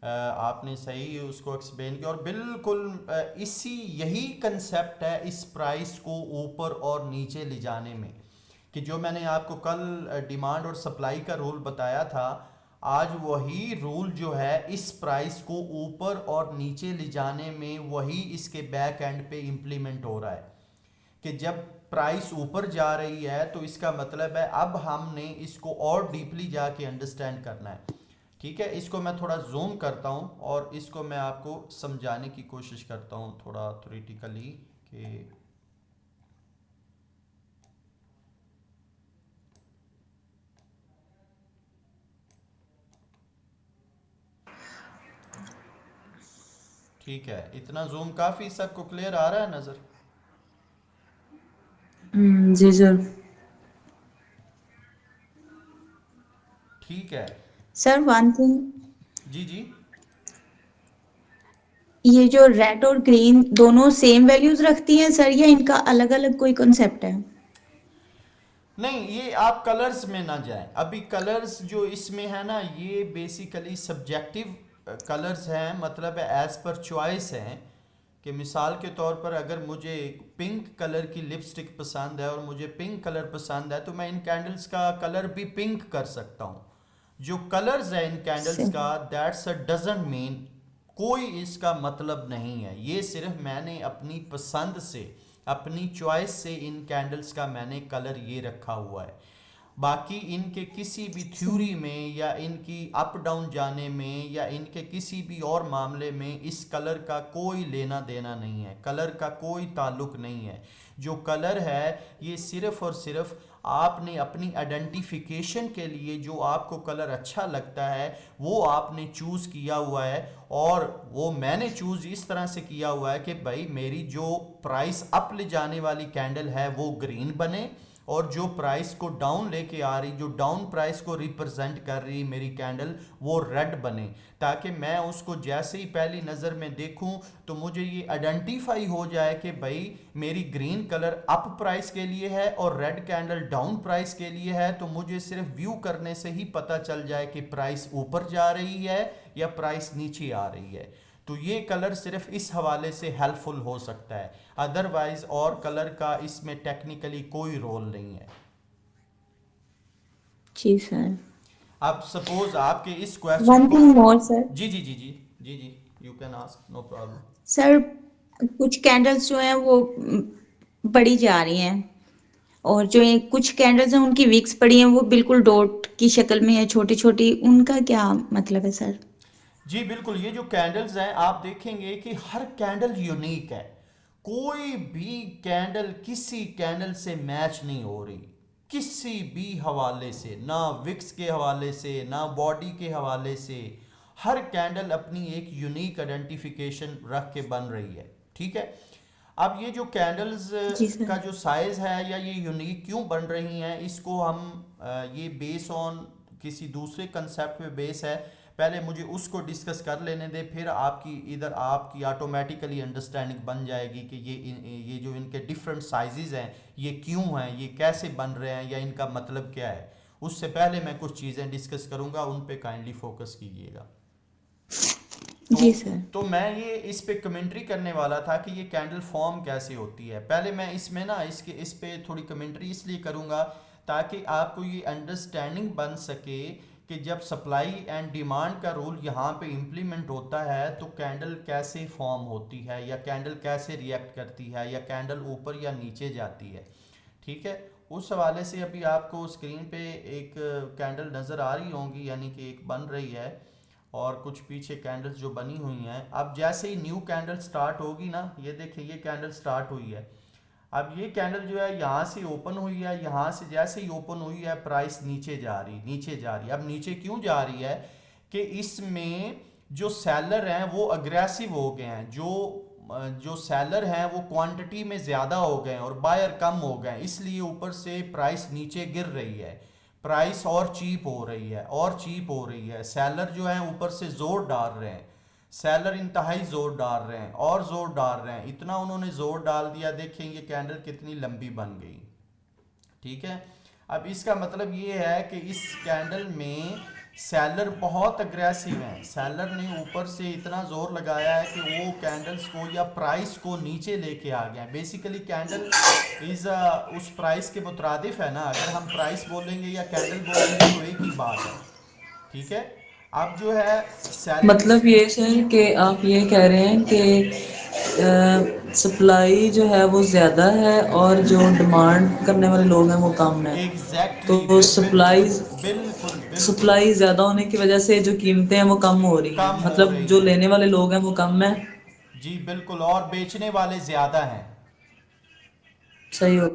आपने सही उसको एक्सप्लेन किया और बिल्कुल इसी यही कंसेप्ट है इस प्राइस को ऊपर और नीचे ले जाने में, कि जो मैंने आपको कल डिमांड और सप्लाई का रूल बताया था, आज वही रूल जो है इस प्राइस को ऊपर और नीचे ले जाने में वही इसके बैक एंड पे इम्प्लीमेंट हो रहा है, कि जब प्राइस ऊपर जा रही है तो इसका मतलब है अब हमने इसको और डीपली जाके अंडरस्टैंड करना है। ठीक है, इसको मैं थोड़ा जूम करता हूँ और इसको मैं आपको समझाने की कोशिश करता हूँ थोड़ा थ्योरेटिकली कि ठीक है, इतना जूम काफ़ी सबको क्लियर आ रहा है नज़र? जी सर। ठीक है। सर वन थिंग, जी जी। ये जो रेड और ग्रीन दोनों सेम वैल्यूज रखती हैं सर, या इनका अलग अलग कोई कॉन्सेप्ट है? नहीं, ये आप कलर्स में ना जाएं, अभी कलर्स जो इसमें है ना ये बेसिकली सब्जेक्टिव कलर्स हैं, मतलब एज पर चॉइस हैं, कि मिसाल के तौर पर अगर मुझे पिंक कलर की लिपस्टिक पसंद है और मुझे पिंक कलर पसंद है तो मैं इन कैंडल्स का कलर भी पिंक कर सकता हूँ। जो कलर्स है इन कैंडल्स सर का, दैट्स अ डजंट मीन, कोई इसका मतलब नहीं है, ये सिर्फ मैंने अपनी पसंद से अपनी चॉइस से इन कैंडल्स का मैंने कलर ये रखा हुआ है। बाकी इनके किसी भी सर थ्योरी में या इनकी अप डाउन जाने में या इनके किसी भी और मामले में इस कलर का कोई लेना देना नहीं है, कलर का कोई ताल्लुक नहीं है। जो कलर है ये सिर्फ और सिर्फ आपने अपनी आइडेंटिफिकेशन के लिए जो आपको कलर अच्छा लगता है वो आपने चूज़ किया हुआ है, और वो मैंने चूज़ इस तरह से किया हुआ है कि भाई मेरी जो प्राइस अप ले जाने वाली कैंडल है वो ग्रीन बने, और जो प्राइस को डाउन लेके आ रही, जो डाउन प्राइस को रिप्रेजेंट कर रही मेरी कैंडल, वो रेड बने, ताकि मैं उसको जैसे ही पहली नज़र में देखूं तो मुझे ये आइडेंटिफाई हो जाए कि भाई मेरी ग्रीन कलर अप प्राइस के लिए है और रेड कैंडल डाउन प्राइस के लिए है, तो मुझे सिर्फ व्यू करने से ही पता चल जाए कि प्राइस ऊपर जा रही है या प्राइस नीचे आ रही है। तो ये कलर सिर्फ इस हवाले से हेल्पफुल हो सकता है, अदरवाइज और कलर का इसमें टेक्निकली कोई रोल नहीं है। जी सर। अब सपोज आपके इस क्वेश्चन वन को, थिंग मोर सर। जी जी जी जी जी जी, you can ask, no problem. Sir कुछ कैंडल्स जो हैं वो बढ़ी जा रही हैं, और जो ये कुछ कैंडल्स हैं उनकी विक्स पड़ी हैं, वो बिल्कुल डॉट की शक्ल में है, छोटी छोटी, उनका क्या मतलब है सर? जी बिल्कुल, ये जो कैंडल्स हैं आप देखेंगे कि हर कैंडल यूनिक है, कोई भी कैंडल किसी कैंडल से मैच नहीं हो रही, किसी भी हवाले से, ना विक्स के हवाले से ना बॉडी के हवाले से, हर कैंडल अपनी एक यूनिक आइडेंटिफिकेशन रख के बन रही है। ठीक है, अब ये जो कैंडल्स जी का सर। जो साइज़ है या ये यूनिक क्यों बन रही हैं, इसको हम ये बेस ऑन किसी दूसरे कंसेप्ट पे बेस है, पहले मुझे उसको डिस्कस कर लेने दे, फिर आपकी इधर आपकी ऑटोमेटिकली अंडरस्टैंडिंग बन जाएगी कि ये जो इनके डिफरेंट साइजेस हैं ये क्यों हैं, ये कैसे बन रहे हैं या इनका मतलब क्या है। उससे पहले मैं कुछ चीज़ें डिस्कस करूँगा, उन पे काइंडली फोकस कीजिएगा। तो जी सर। तो मैं ये इस पे कमेंट्री करने वाला था कि ये कैंडल फॉर्म कैसे होती है। पहले मैं इसमें ना इस पे थोड़ी कमेंट्री इसलिए करूँगा ताकि आपको ये अंडरस्टैंडिंग बन सके कि जब सप्लाई एंड डिमांड का रूल यहाँ पे इम्प्लीमेंट होता है तो कैंडल कैसे फॉर्म होती है या कैंडल कैसे रिएक्ट करती है या कैंडल ऊपर या नीचे जाती है। ठीक है, उस हवाले से अभी आपको स्क्रीन पे एक कैंडल नज़र आ रही होंगी, यानी कि एक बन रही है और कुछ पीछे कैंडल्स जो बनी हुई हैं। अब जैसे ही न्यू कैंडल स्टार्ट होगी ना, ये देखिए ये कैंडल स्टार्ट हुई है, अब ये कैंडल जो है यहाँ से ओपन हुई है, यहाँ से जैसे ही ओपन हुई है प्राइस नीचे जा रही नीचे जा रही। अब नीचे क्यों जा रही है कि इसमें जो सेलर हैं वो अग्रेसिव हो गए हैं, जो जो सेलर हैं वो क्वांटिटी में ज़्यादा हो गए हैं और बायर कम हो गए हैं, इसलिए ऊपर से प्राइस नीचे गिर रही है, प्राइस और चीप हो रही है और चीप हो रही है। सेलर जो है ऊपर से ज़ोर डाल रहे हैं, सेलर इंतहाई ज़ोर डाल रहे हैं और ज़ोर डाल रहे हैं। इतना उन्होंने ज़ोर डाल दिया, देखें ये कैंडल कितनी लंबी बन गई। ठीक है, अब इसका मतलब ये है कि इस कैंडल में सेलर बहुत अग्रेसिव हैं। सेलर ने ऊपर से इतना जोर लगाया है कि वो कैंडल्स को या प्राइस को नीचे लेके आ गए हैं। बेसिकली कैंडल इज उस प्राइस के मुतरादिफ है ना, अगर हम प्राइस बोलेंगे या कैंडल बोलेंगे तो एक ही बात है। ठीक है, अब जो है सेलर मतलब ये सर कि आप ये कह रहे हैं कि सप्लाई जो है वो ज़्यादा है और जो डिमांड करने वाले लोग हैं वो कम है। एग्जैक्टली तो सप्लाई बिल्कुल बिल्कुल सप्लाई ज़्यादा होने की वजह से जो कीमतें हैं वो कम हो रही हैं, कम हो मतलब रही जो हैं। लेने वाले लोग हैं वो कम है। जी बिल्कुल, और बेचने वाले ज़्यादा हैं। सही हो।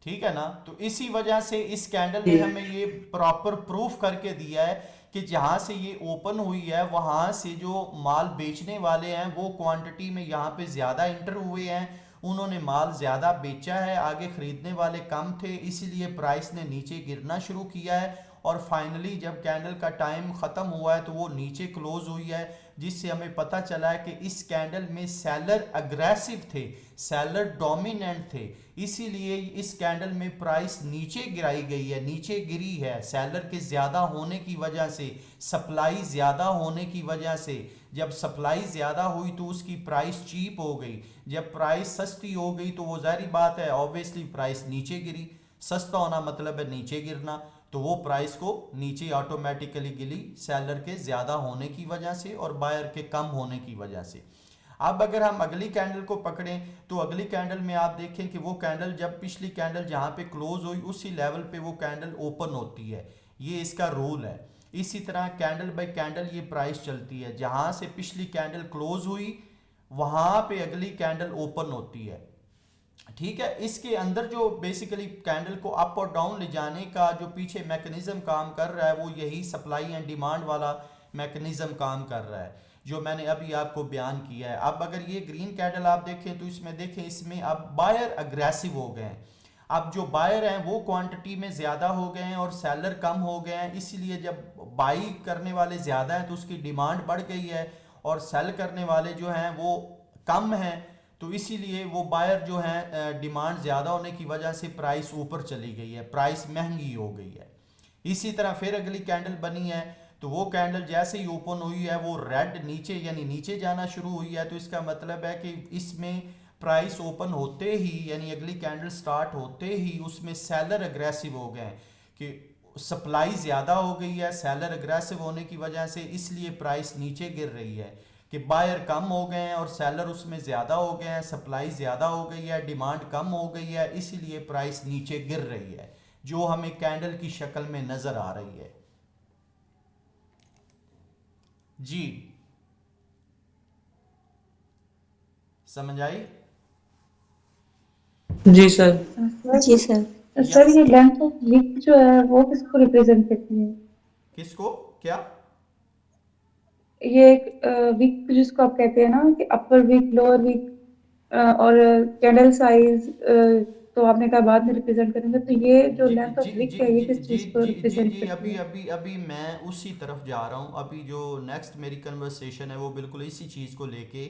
ठीक है ना, तो इसी वजह से इस कैंडल ने जी हमें ये प्रॉपर प्रूफ करके दिया है कि जहां से ये ओपन हुई है वहां से जो माल बेचने वाले हैं वो क्वांटिटी में यहाँ पे ज़्यादा इंटर हुए हैं, उन्होंने माल ज़्यादा बेचा है, आगे ख़रीदने वाले कम थे, इसीलिए प्राइस ने नीचे गिरना शुरू किया है। और फाइनली जब कैंडल का टाइम ख़त्म हुआ है तो वो नीचे क्लोज हुई है, जिससे हमें पता चला है कि इस कैंडल में सेलर अग्रेसिव थे, सेलर डोमिनेंट थे, इसीलिए इस कैंडल में प्राइस नीचे गिराई गई है, नीचे गिरी है। सेलर के ज़्यादा होने की वजह से, सप्लाई ज़्यादा होने की वजह से, जब सप्लाई ज़्यादा हुई तो उसकी प्राइस चीप हो गई, जब प्राइस सस्ती हो गई तो वो ज़ाहिर बात है ऑब्वियसली प्राइस नीचे गिरी। सस्ता होना मतलब है नीचे गिरना, तो वो प्राइस को नीचे ऑटोमेटिकली गिरी सेलर के ज़्यादा होने की वजह से और बायर के कम होने की वजह से। अब अगर हम अगली कैंडल को पकड़ें तो अगली कैंडल में आप देखें कि वो कैंडल जब पिछली कैंडल जहाँ पे क्लोज हुई उसी लेवल पे वो कैंडल ओपन होती है, ये इसका रूल है। इसी तरह कैंडल बाय कैंडल ये प्राइस चलती है, जहाँ से पिछली कैंडल क्लोज हुई वहाँ पे अगली कैंडल ओपन होती है। ठीक है, इसके अंदर जो बेसिकली कैंडल को अप और डाउन ले जाने का जो पीछे मैकेनिज्म काम कर रहा है वो यही सप्लाई एंड डिमांड वाला मैकेनिज्म काम कर रहा है जो मैंने अभी आपको बयान किया है। अब अगर ये ग्रीन कैंडल आप देखें तो इसमें देखें, इसमें अब बायर अग्रेसिव हो गए हैं। अब जो बायर हैं वो क्वांटिटी में ज़्यादा हो गए हैं और सेलर कम हो गए हैं, इसीलिए जब बाई करने वाले ज़्यादा हैं तो उसकी डिमांड बढ़ गई है और सेल करने वाले जो हैं वो कम हैं, तो इसीलिए वो बायर जो है डिमांड ज़्यादा होने की वजह से प्राइस ऊपर चली गई है, प्राइस महंगी हो गई है। इसी तरह फिर अगली कैंडल बनी है तो वो कैंडल जैसे ही ओपन हुई है वो रेड नीचे यानी नीचे जाना शुरू हुई है, तो इसका मतलब है कि इसमें प्राइस ओपन होते ही यानी अगली कैंडल स्टार्ट होते ही उसमें सेलर अग्रेसिव हो गए कि सप्लाई ज़्यादा हो गई है, सेलर अग्रेसिव होने की वजह से इसलिए प्राइस नीचे गिर रही है कि बायर कम हो गए हैं और सेलर उसमें ज़्यादा हो गए हैं, सप्लाई ज़्यादा हो गई है, डिमांड कम हो गई है, इसीलिए प्राइस नीचे गिर रही है, जो हमें कैंडल की शक्ल में नज़र आ रही है। जी समझ आई? जी सर। जी सर। सर ये लेंथ ऑफ वीक जो है वो किसको रिप्रेजेंट करती है? किसको क्या? ये एक वीक जिसको आप कहते हैं ना कि अपर वीक, लोअर वीक और कैंडल साइज, तो आपने कहा बाद में रिप्रेजेंट करेंगे, तो ये जो जी लेंथ जी ऑफ वीक जी है ये जी किस जी चीज को जी जी रिप्रेजेंट जी करती अभी है? अभी अभी मैं उसी तरफ जा रहा हूँ। अभी जो नेक्स्ट मेरी कन्वर्सेशन है वो बिल्कुल इसी चीज़ को लेके,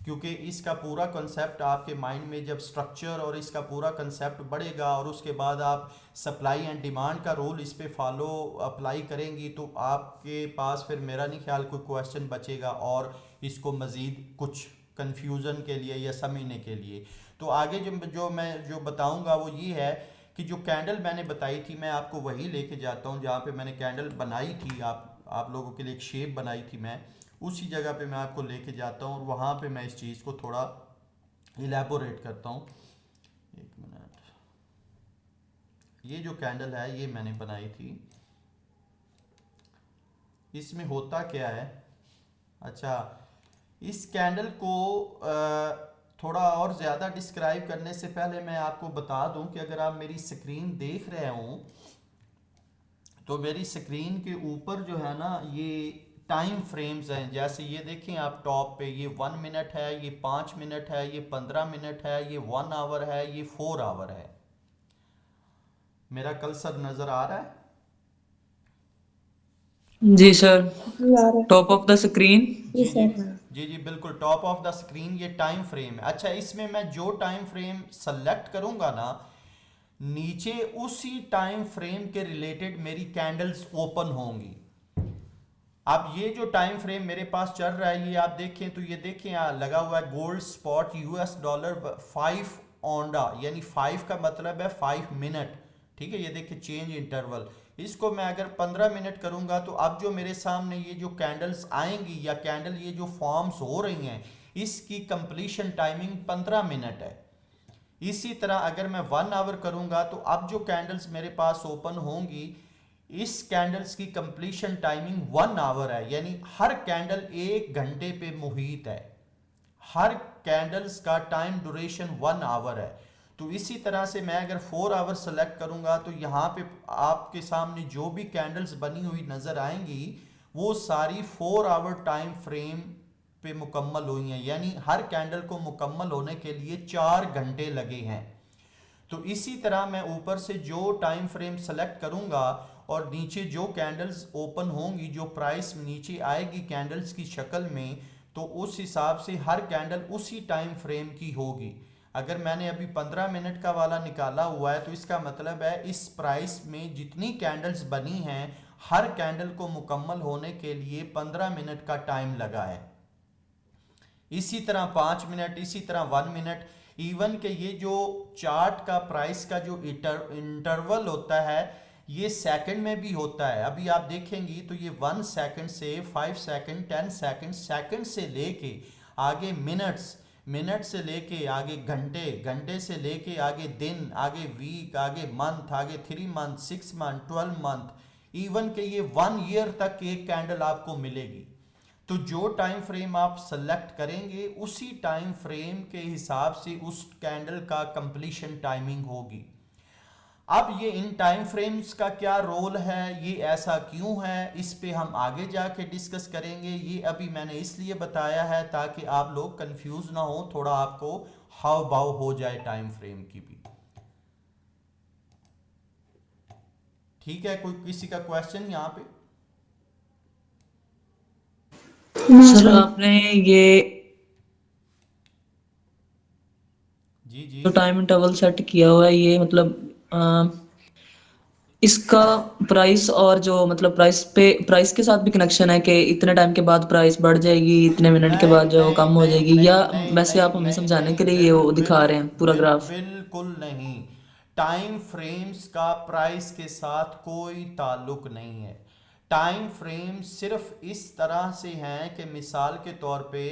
क्योंकि इसका पूरा कंसेप्ट आपके माइंड में जब स्ट्रक्चर और इसका पूरा कंसेप्ट बढ़ेगा और उसके बाद आप सप्लाई एंड डिमांड का रूल इस पे फॉलो अप्लाई करेंगी तो आपके पास फिर मेरा नहीं ख्याल कोई क्वेश्चन बचेगा और इसको मज़ीद कुछ कन्फ्यूज़न के लिए या समझने के लिए। तो आगे जो मैं जो बताऊंगा वो ये है कि जो कैंडल मैंने बताई थी मैं आपको वही लेके जाता हूँ जहाँ पे मैंने कैंडल बनाई थी, आप लोगों के लिए एक शेप बनाई थी, मैं उसी जगह पे मैं आपको लेके जाता हूँ और वहाँ पे मैं इस चीज़ को थोड़ा इलेबोरेट करता हूँ। एक मिनट, ये जो कैंडल है ये मैंने बनाई थी, इसमें होता क्या है। अच्छा, इस कैंडल को थोड़ा और ज़्यादा डिस्क्राइब करने से पहले मैं आपको बता दूं कि अगर आप मेरी स्क्रीन देख रहे हों तो मेरी स्क्रीन के ऊपर जो है ना ये टाइम फ्रेम्स हैं, जैसे ये देखें आप टॉप पे, ये 1 मिनट है, ये 5 मिनट है, ये 15 मिनट है, ये 1 आवर है, ये 4 आवर है। मेरा कर्सर नज़र आ रहा है? जी सर, जी आ रहा है। Top of the screen. जी जी सर। जी जी बिल्कुल, टॉप ऑफ द स्क्रीन ये टाइम फ्रेम है। अच्छा, इसमें मैं जो टाइम फ्रेम सेलेक्ट करूंगा ना, नीचे उसी टाइम फ्रेम के रिलेटेड मेरी कैंडल्स ओपन होंगी। अब ये जो टाइम फ्रेम मेरे पास चल रहा है, ये आप देखें तो ये देखें यहाँ लगा हुआ है गोल्ड स्पॉट $5 ऑंडा, यानी 5 का मतलब है 5 मिनट। ठीक है, ये देखिए चेंज इंटरवल। इसको मैं अगर 15 मिनट करूंगा तो अब जो मेरे सामने ये जो कैंडल्स आएंगी या कैंडल ये जो फॉर्म्स हो रही हैं, इसकी कंप्लीशन टाइमिंग 15 मिनट है। इसी तरह अगर मैं 1 आवर करूंगा तो अब जो कैंडल्स मेरे पास ओपन होंगी, इस कैंडल्स की कंप्लीशन टाइमिंग 1 आवर है, यानी हर कैंडल 1 घंटे पे मुहित है। हर कैंडल्स का टाइम ड्यूरेशन 1 आवर है। तो इसी तरह से मैं अगर 4 आवर सेलेक्ट करूंगा तो यहाँ पे आपके सामने जो भी कैंडल्स बनी हुई नजर आएंगी वो सारी 4 आवर टाइम फ्रेम पे मुकम्मल हुई हैं, यानी हर कैंडल को मुकम्मल होने के लिए 4 घंटे लगे हैं। तो इसी तरह मैं ऊपर से जो टाइम फ्रेम सेलेक्ट करूंगा और नीचे जो कैंडल्स ओपन होंगी, जो प्राइस नीचे आएगी कैंडल्स की शक्ल में, तो उस हिसाब से हर कैंडल उसी टाइम फ्रेम की होगी। अगर मैंने अभी 15 मिनट का वाला निकाला हुआ है तो इसका मतलब है इस प्राइस में जितनी कैंडल्स बनी हैं, हर कैंडल को मुकम्मल होने के लिए 15 मिनट का टाइम लगा है। इसी तरह 5 मिनट, इसी तरह 1 मिनट। इवन के ये जो चार्ट का प्राइस का जो इंटरवल होता है ये सेकंड में भी होता है। अभी आप देखेंगी तो ये 1 सेकंड से 5 सेकंड, 10 सेकंड, सेकंड से लेके आगे मिनट्स, मिनट से लेके आगे घंटे, घंटे से लेके आगे दिन, आगे वीक, आगे मंथ, आगे 3 मंथ, 6 मंथ, 12 मंथ, इवन के ये 1 ईयर तक एक कैंडल आपको मिलेगी। तो जो टाइम फ्रेम आप सेलेक्ट करेंगे उसी टाइम फ्रेम के हिसाब से उस कैंडल का कंप्लीशन टाइमिंग होगी। अब ये इन टाइम फ्रेम्स का क्या रोल है, ये ऐसा क्यों है, इस पे हम आगे जाके डिस्कस करेंगे। ये अभी मैंने इसलिए बताया है ताकि आप लोग कंफ्यूज ना हो, थोड़ा आपको हाव भाव हो जाए टाइम फ्रेम की भी। ठीक है, कोई किसी का क्वेश्चन यहाँ पे? सर आपने ये जी जी जो टाइम इंटरवल सेट किया हुआ है, ये मतलब इसका प्राइस और जो मतलब प्राइस के साथ भी कनेक्शन है कि इतने टाइम के बाद प्राइस बढ़ जाएगी, इतने मिनट के नहीं बाद जो नहीं कम हो नहीं जाएगी, या नहीं नहीं वैसे नहीं आप हमें नहीं समझाने नहीं के लिए ये बिल वो बिल दिखा रहे हैं पूरा बिल ग्राफ? बिल्कुल नहीं। टाइम फ्रेम्स का प्राइस के साथ कोई ताल्लुक नहीं है। टाइम फ्रेम सिर्फ इस तरह से हैं कि मिसाल के तौर पे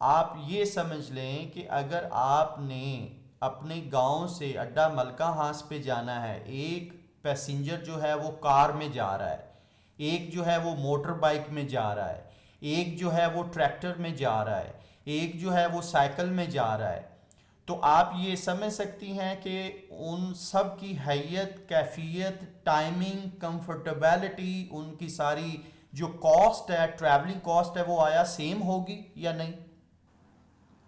आप ये समझ लें कि अगर आपने अपने गांव से अड्डा मलका हास पे जाना है, एक पैसेंजर जो है वो कार में जा रहा है, एक जो है वो मोटर बाइक में जा रहा है, एक जो है वो ट्रैक्टर में जा रहा है, एक जो है वो साइकिल में जा रहा है। तो आप ये समझ सकती हैं कि उन सब की हैयत, कैफियत, टाइमिंग, कंफर्टेबिलिटी, उनकी सारी जो कॉस्ट है, ट्रैवलिंग कॉस्ट है, वो आया सेम होगी या नहीं?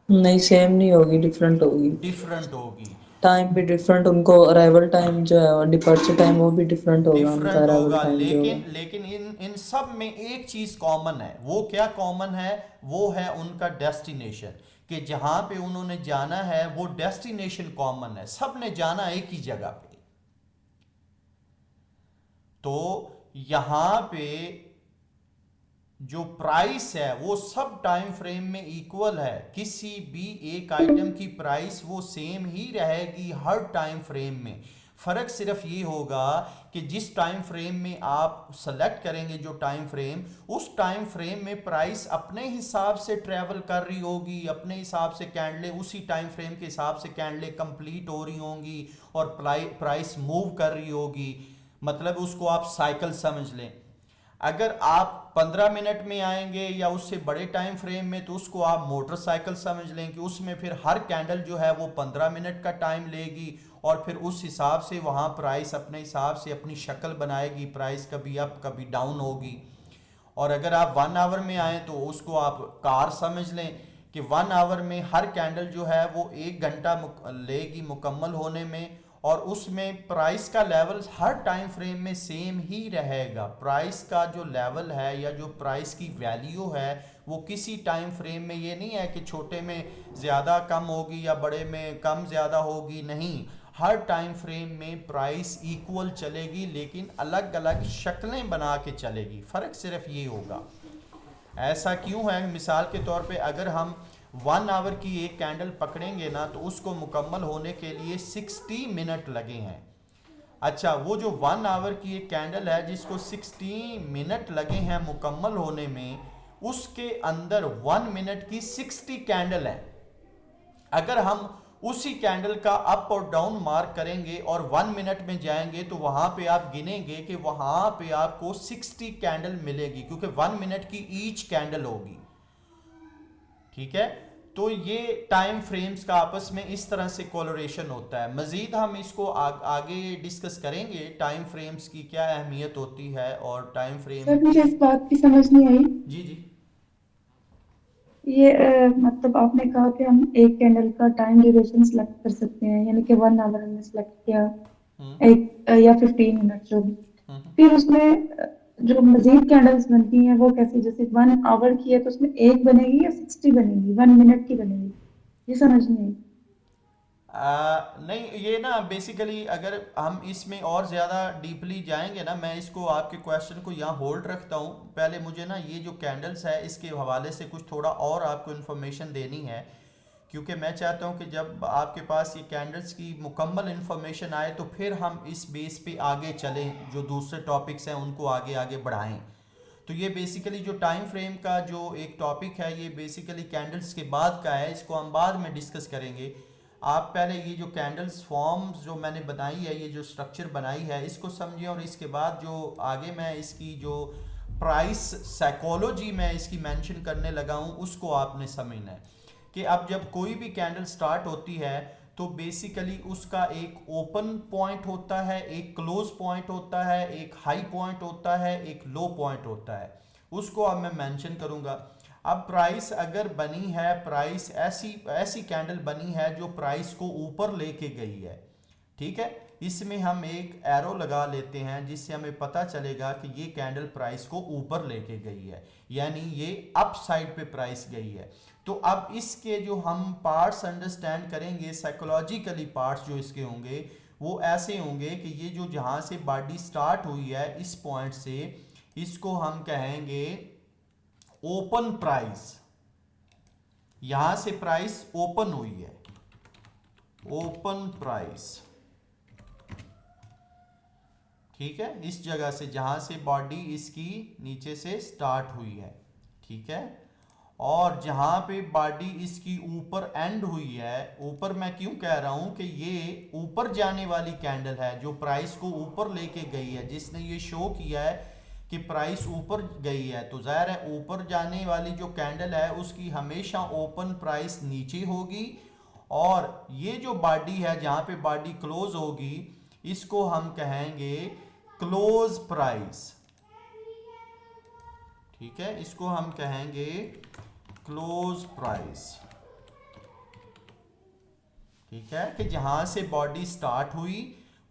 नहीं, सेम नहीं होगी, डिफरेंट होगी। डिफरेंट होगी। टाइम भी डिफरेंट, उनको अराइवल टाइम जो है और डिपार्चर टाइम वो भी डिफरेंट होगा, उनका डिफरेंट अराइवल होगा, टाइम जो होगा। लेकिन लेकिन इन सब में एक चीज कॉमन है। वो क्या कॉमन है? वो है उनका डेस्टिनेशन, कि जहां पे उन्होंने जाना है वो डेस्टिनेशन कॉमन है, सब ने जाना एक ही जगह पे। तो यहां पे जो प्राइस है वो सब टाइम फ्रेम में इक्वल है। किसी भी एक आइटम की प्राइस वो सेम ही रहेगी हर टाइम फ्रेम में। फर्क सिर्फ ये होगा कि जिस टाइम फ्रेम में आप सेलेक्ट करेंगे जो टाइम फ्रेम, उस टाइम फ्रेम में प्राइस अपने हिसाब से ट्रेवल कर रही होगी, अपने हिसाब से कैंडलें उसी टाइम फ्रेम के हिसाब से कैंडलें कंप्लीट हो रही होंगी और प्राइस मूव कर रही होगी। मतलब उसको आप साइकिल समझ लें। अगर आप 15 मिनट में आएंगे या उससे बड़े टाइम फ्रेम में तो उसको आप मोटरसाइकिल समझ लें कि उसमें फिर हर कैंडल जो है वो 15 मिनट का टाइम लेगी और फिर उस हिसाब से वहाँ प्राइस अपने हिसाब से अपनी शक्ल बनाएगी, प्राइस कभी अप कभी डाउन होगी। और अगर आप 1 आवर में आए तो उसको आप कार समझ लें कि 1 आवर में हर कैंडल जो है वो 1 घंटा लेगी मुकम्मल होने में, और उसमें प्राइस का लेवल हर टाइम फ्रेम में सेम ही रहेगा। प्राइस का जो लेवल है या जो प्राइस की वैल्यू है वो किसी टाइम फ्रेम में ये नहीं है कि छोटे में ज़्यादा कम होगी या बड़े में कम ज़्यादा होगी, नहीं, हर टाइम फ्रेम में प्राइस इक्वल चलेगी, लेकिन अलग अलग शक्लें बना के चलेगी। फ़र्क सिर्फ ये होगा। ऐसा क्यों है? मिसाल के तौर पे अगर हम 1 आवर की एक कैंडल पकड़ेंगे ना तो उसको मुकम्मल होने के लिए 60 मिनट लगे हैं। अच्छा, वो जो 1 आवर की एक कैंडल है जिसको 60 मिनट लगे हैं मुकम्मल होने में, उसके अंदर 1 मिनट की 60 कैंडल है। अगर हम उसी कैंडल का अप और डाउन मार्क करेंगे और 1 मिनट में जाएंगे तो वहां पे आप गिनेंगे कि वहां पे आपको 60 कैंडल मिलेगी, क्योंकि 1 मिनट की ईच कैंडल होगी। ठीक है, तो ये टाइम फ्रेम्स का आपस में इस तरह से कोलरेशन होता है। मजीद हम इसको आगे डिस्कस करेंगे, टाइम फ्रेम्स की क्या अहमियत होती है और टाइम फ्रेम। सर मुझे इस बात की समझ नहीं आई, जी जी। ये मतलब आपने कहा कि हम एक कैंडल का टाइम ड्यूरेशन सेलेक्ट कर सकते हैं, यानी कि 1 आवर हमने सेलेक्ट किया, एक या 15 मिनट जो भी, फिर उसमें जो मजीद कैंडल्स बनती हैं वो कैसे, जैसे 1 आवर की है तो उसमें एक बनेगी या 60 बनेगी, 1 मिनट की बनेगी, ये समझ नहीं आई। नहीं, ये ना बेसिकली अगर हम इसमें और ज़्यादा डीपली जाएंगे ना, मैं इसको आपके क्वेश्चन को यहाँ होल्ड रखता हूँ। पहले मुझे ना ये जो कैंडल्स है इसके हवाले से कुछ थोड़ा और आपको इन्फॉर्मेशन देनी है, क्योंकि मैं चाहता हूँ कि जब आपके पास ये कैंडल्स की मुकम्मल इन्फॉर्मेशन आए तो फिर हम इस बेस पे आगे चलें, जो दूसरे टॉपिक्स हैं उनको आगे आगे बढ़ाएं। तो ये बेसिकली जो टाइम फ्रेम का जो एक टॉपिक है ये बेसिकली कैंडल्स के बाद का है, इसको हम बाद में डिस्कस करेंगे। आप पहले ये जो कैंडल्स फॉर्म्स जो मैंने बनाई है, ये जो स्ट्रक्चर बनाई है, इसको समझें, और इसके बाद जो आगे मैं इसकी जो प्राइस साइकोलॉजी मैं इसकी मेंशन करने लगा हूँ उसको आपने समझना है कि अब जब कोई भी कैंडल स्टार्ट होती है तो बेसिकली उसका एक ओपन पॉइंट होता है, एक क्लोज पॉइंट होता है, एक हाई पॉइंट होता है, एक लो पॉइंट होता है, उसको अब मैं मेंशन करूंगा। अब प्राइस अगर बनी है, प्राइस ऐसी कैंडल बनी है जो प्राइस को ऊपर लेके गई है, ठीक है, इसमें हम एक एरो लगा लेते हैं जिससे हमें पता चलेगा कि ये कैंडल प्राइस को ऊपर लेके गई है, यानी ये अप साइड पे प्राइस गई है। तो अब इसके जो हम पार्ट्स अंडरस्टैंड करेंगे, साइकोलॉजिकली पार्ट्स जो इसके होंगे वो ऐसे होंगे कि ये जो जहाँ से बॉडी स्टार्ट हुई है इस पॉइंट से, इसको हम कहेंगे ओपन प्राइस। यहां से प्राइस ओपन हुई है, ओपन प्राइस, ठीक है, इस जगह से जहां से बॉडी इसकी नीचे से स्टार्ट हुई है, ठीक है, और जहां पे बॉडी इसकी ऊपर एंड हुई है, ऊपर मैं क्यों कह रहा हूं कि ये ऊपर जाने वाली कैंडल है जो प्राइस को ऊपर लेके गई है, जिसने ये शो किया है कि प्राइस ऊपर गई है, तो जाहिर है ऊपर जाने वाली जो कैंडल है उसकी हमेशा ओपन प्राइस नीचे होगी, और ये जो बॉडी है जहां पे बॉडी क्लोज होगी इसको हम कहेंगे क्लोज प्राइस, ठीक है, इसको हम कहेंगे क्लोज प्राइस, ठीक है, कि जहां से बॉडी स्टार्ट हुई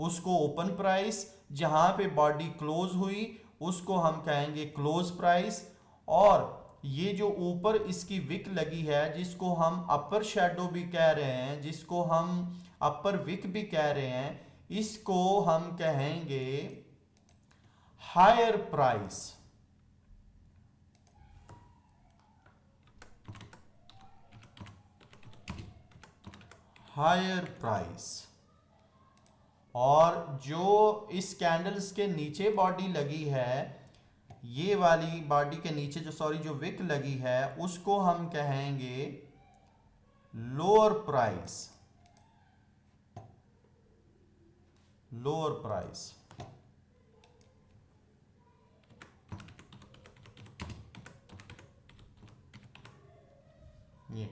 उसको ओपन प्राइस, जहां पे बॉडी क्लोज हुई उसको हम कहेंगे क्लोज प्राइस, और ये जो ऊपर इसकी विक लगी है जिसको हम अपर शेडो भी कह रहे हैं, जिसको हम अपर विक भी कह रहे हैं, इसको हम कहेंगे हायर प्राइस, हायर प्राइस। और जो इस कैंडल्स के नीचे बॉडी लगी है, ये वाली बॉडी के नीचे जो विक लगी है उसको हम कहेंगे लोअर प्राइस, लोअर प्राइस। ये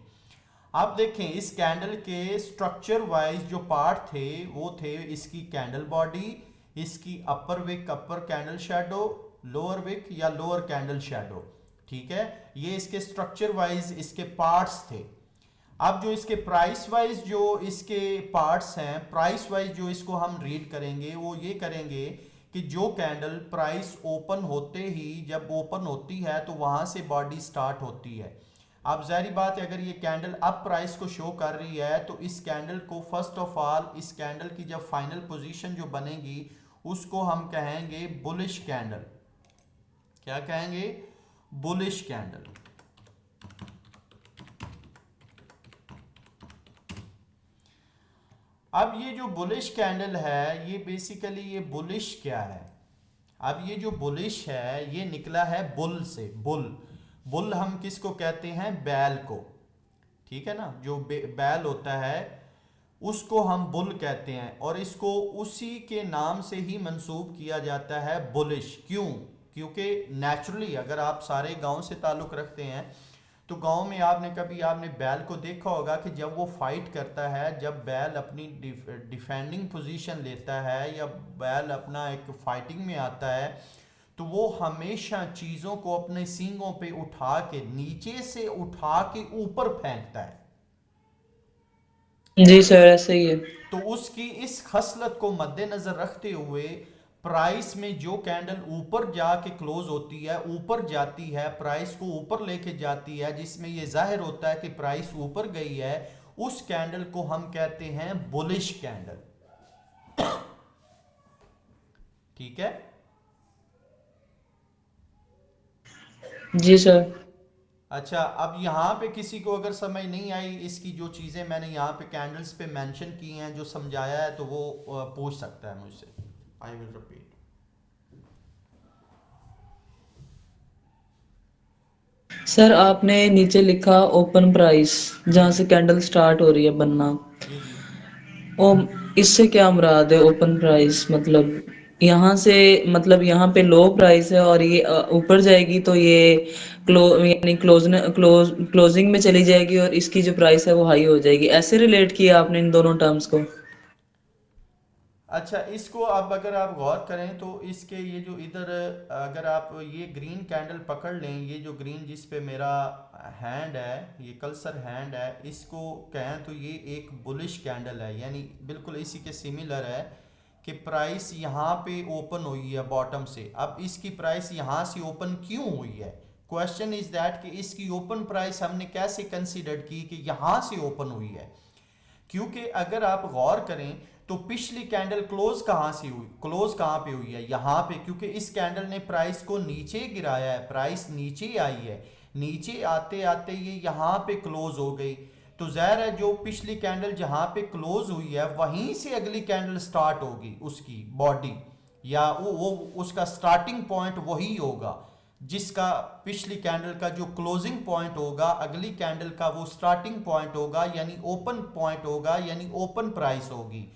आप देखें इस कैंडल के स्ट्रक्चर वाइज जो पार्ट थे वो थे इसकी कैंडल बॉडी, इसकी अपर विक, अपर कैंडल शेडो, लोअर विक या लोअर कैंडल शेडो, ठीक है। ये इसके स्ट्रक्चर वाइज इसके पार्ट्स थे। अब जो इसके प्राइस वाइज जो इसके पार्ट्स हैं, प्राइस वाइज जो इसको हम रीड करेंगे वो ये करेंगे कि जो कैंडल प्राइस ओपन होते ही, जब ओपन होती है तो वहां से बॉडी स्टार्ट होती है। अब जाहिर बात है अगर ये कैंडल अप प्राइस को शो कर रही है तो इस कैंडल को फर्स्ट ऑफ ऑल, इस कैंडल की जब फाइनल पोजीशन जो बनेगी उसको हम कहेंगे बुलिश कैंडल। क्या कहेंगे? Bullish candle. अब ये जो बुलिश कैंडल है, ये बेसिकली ये बुलिश क्या है? अब ये जो बुलिश है ये निकला है बुल से। बुल, बुल हम किसको कहते हैं? बैल को, ठीक है ना। जो बैल होता है उसको हम बुल कहते हैं और इसको उसी के नाम से ही मंसूब किया जाता है, बुलिश। क्यों? क्योंकि नेचुरली अगर आप सारे गांव से ताल्लुक़ रखते हैं तो गांव में आपने बैल को देखा होगा कि जब वो फाइट करता है, जब बैल अपनी डिफेंडिंग पोजीशन लेता है या बैल अपना एक फाइटिंग में आता है तो वो हमेशा चीज़ों को अपने सींगों पे उठा के, नीचे से उठा के ऊपर फेंकता है। जी सर, ऐसे ही है। तो उसकी इस खसलत को मद्देनजर रखते हुए प्राइस में जो कैंडल ऊपर जाके क्लोज होती है, ऊपर जाती है, प्राइस को ऊपर लेके जाती है, जिसमें ये जाहिर होता है कि प्राइस ऊपर गई है, उस कैंडल को हम कहते हैं बुलिश कैंडल। ठीक है जी सर। अच्छा, अब यहाँ पे किसी को अगर समझ नहीं आई, इसकी जो चीज़ें मैंने यहाँ पे कैंडल्स पे मेंशन की हैं, जो समझाया है, तो वो पूछ सकता है मुझसे। आई विल रिपीट। सर आपने नीचे लिखा ओपन प्राइस, जहाँ से कैंडल स्टार्ट हो रही है बनना, जी जी। ओ इससे क्या मुराद है? ओपन प्राइस मतलब यहाँ से, मतलब यहाँ पे लो प्राइस है और ये ऊपर जाएगी तो ये यानी क्लोजिंग में चली जाएगी और इसकी जो प्राइस है वो हाई हो जाएगी। ऐसे रिलेट किया आपने इन दोनों टर्म्स को? अच्छा, इसको अब अगर आप गौर करें तो इसके ये जो इधर, अगर आप ये ग्रीन कैंडल पकड़ लें, ये जो ग्रीन जिस पे मेरा हैंड है, ये कर्सर हैंड है, इसको कहें तो ये एक बुलिश कैंडल है, यानी बिल्कुल इसी के सिमिलर है कि प्राइस यहाँ पे ओपन हुई है बॉटम से। अब इसकी प्राइस यहाँ से ओपन क्यों हुई है? क्वेश्चन इज दैट कि इसकी ओपन प्राइस हमने कैसे कंसीडर की कि यहाँ से ओपन हुई है? क्योंकि अगर आप गौर करें तो पिछली कैंडल क्लोज कहाँ से हुई, क्लोज कहाँ पे हुई है? यहाँ पे, क्योंकि इस कैंडल ने प्राइस को नीचे गिराया है, प्राइस नीचे आई है, नीचे आते आते ये यहाँ पे क्लोज हो गई। तो जाहिर है जो पिछली कैंडल जहाँ पे क्लोज हुई है वहीं से अगली कैंडल स्टार्ट होगी, उसकी बॉडी या वो उसका स्टार्टिंग पॉइंट वही होगा जिसका पिछली कैंडल का जो क्लोजिंग पॉइंट होगा, अगली कैंडल का वो स्टार्टिंग पॉइंट होगा, यानी ओपन पॉइंट होगा, यानी ओपन प्राइस होगी।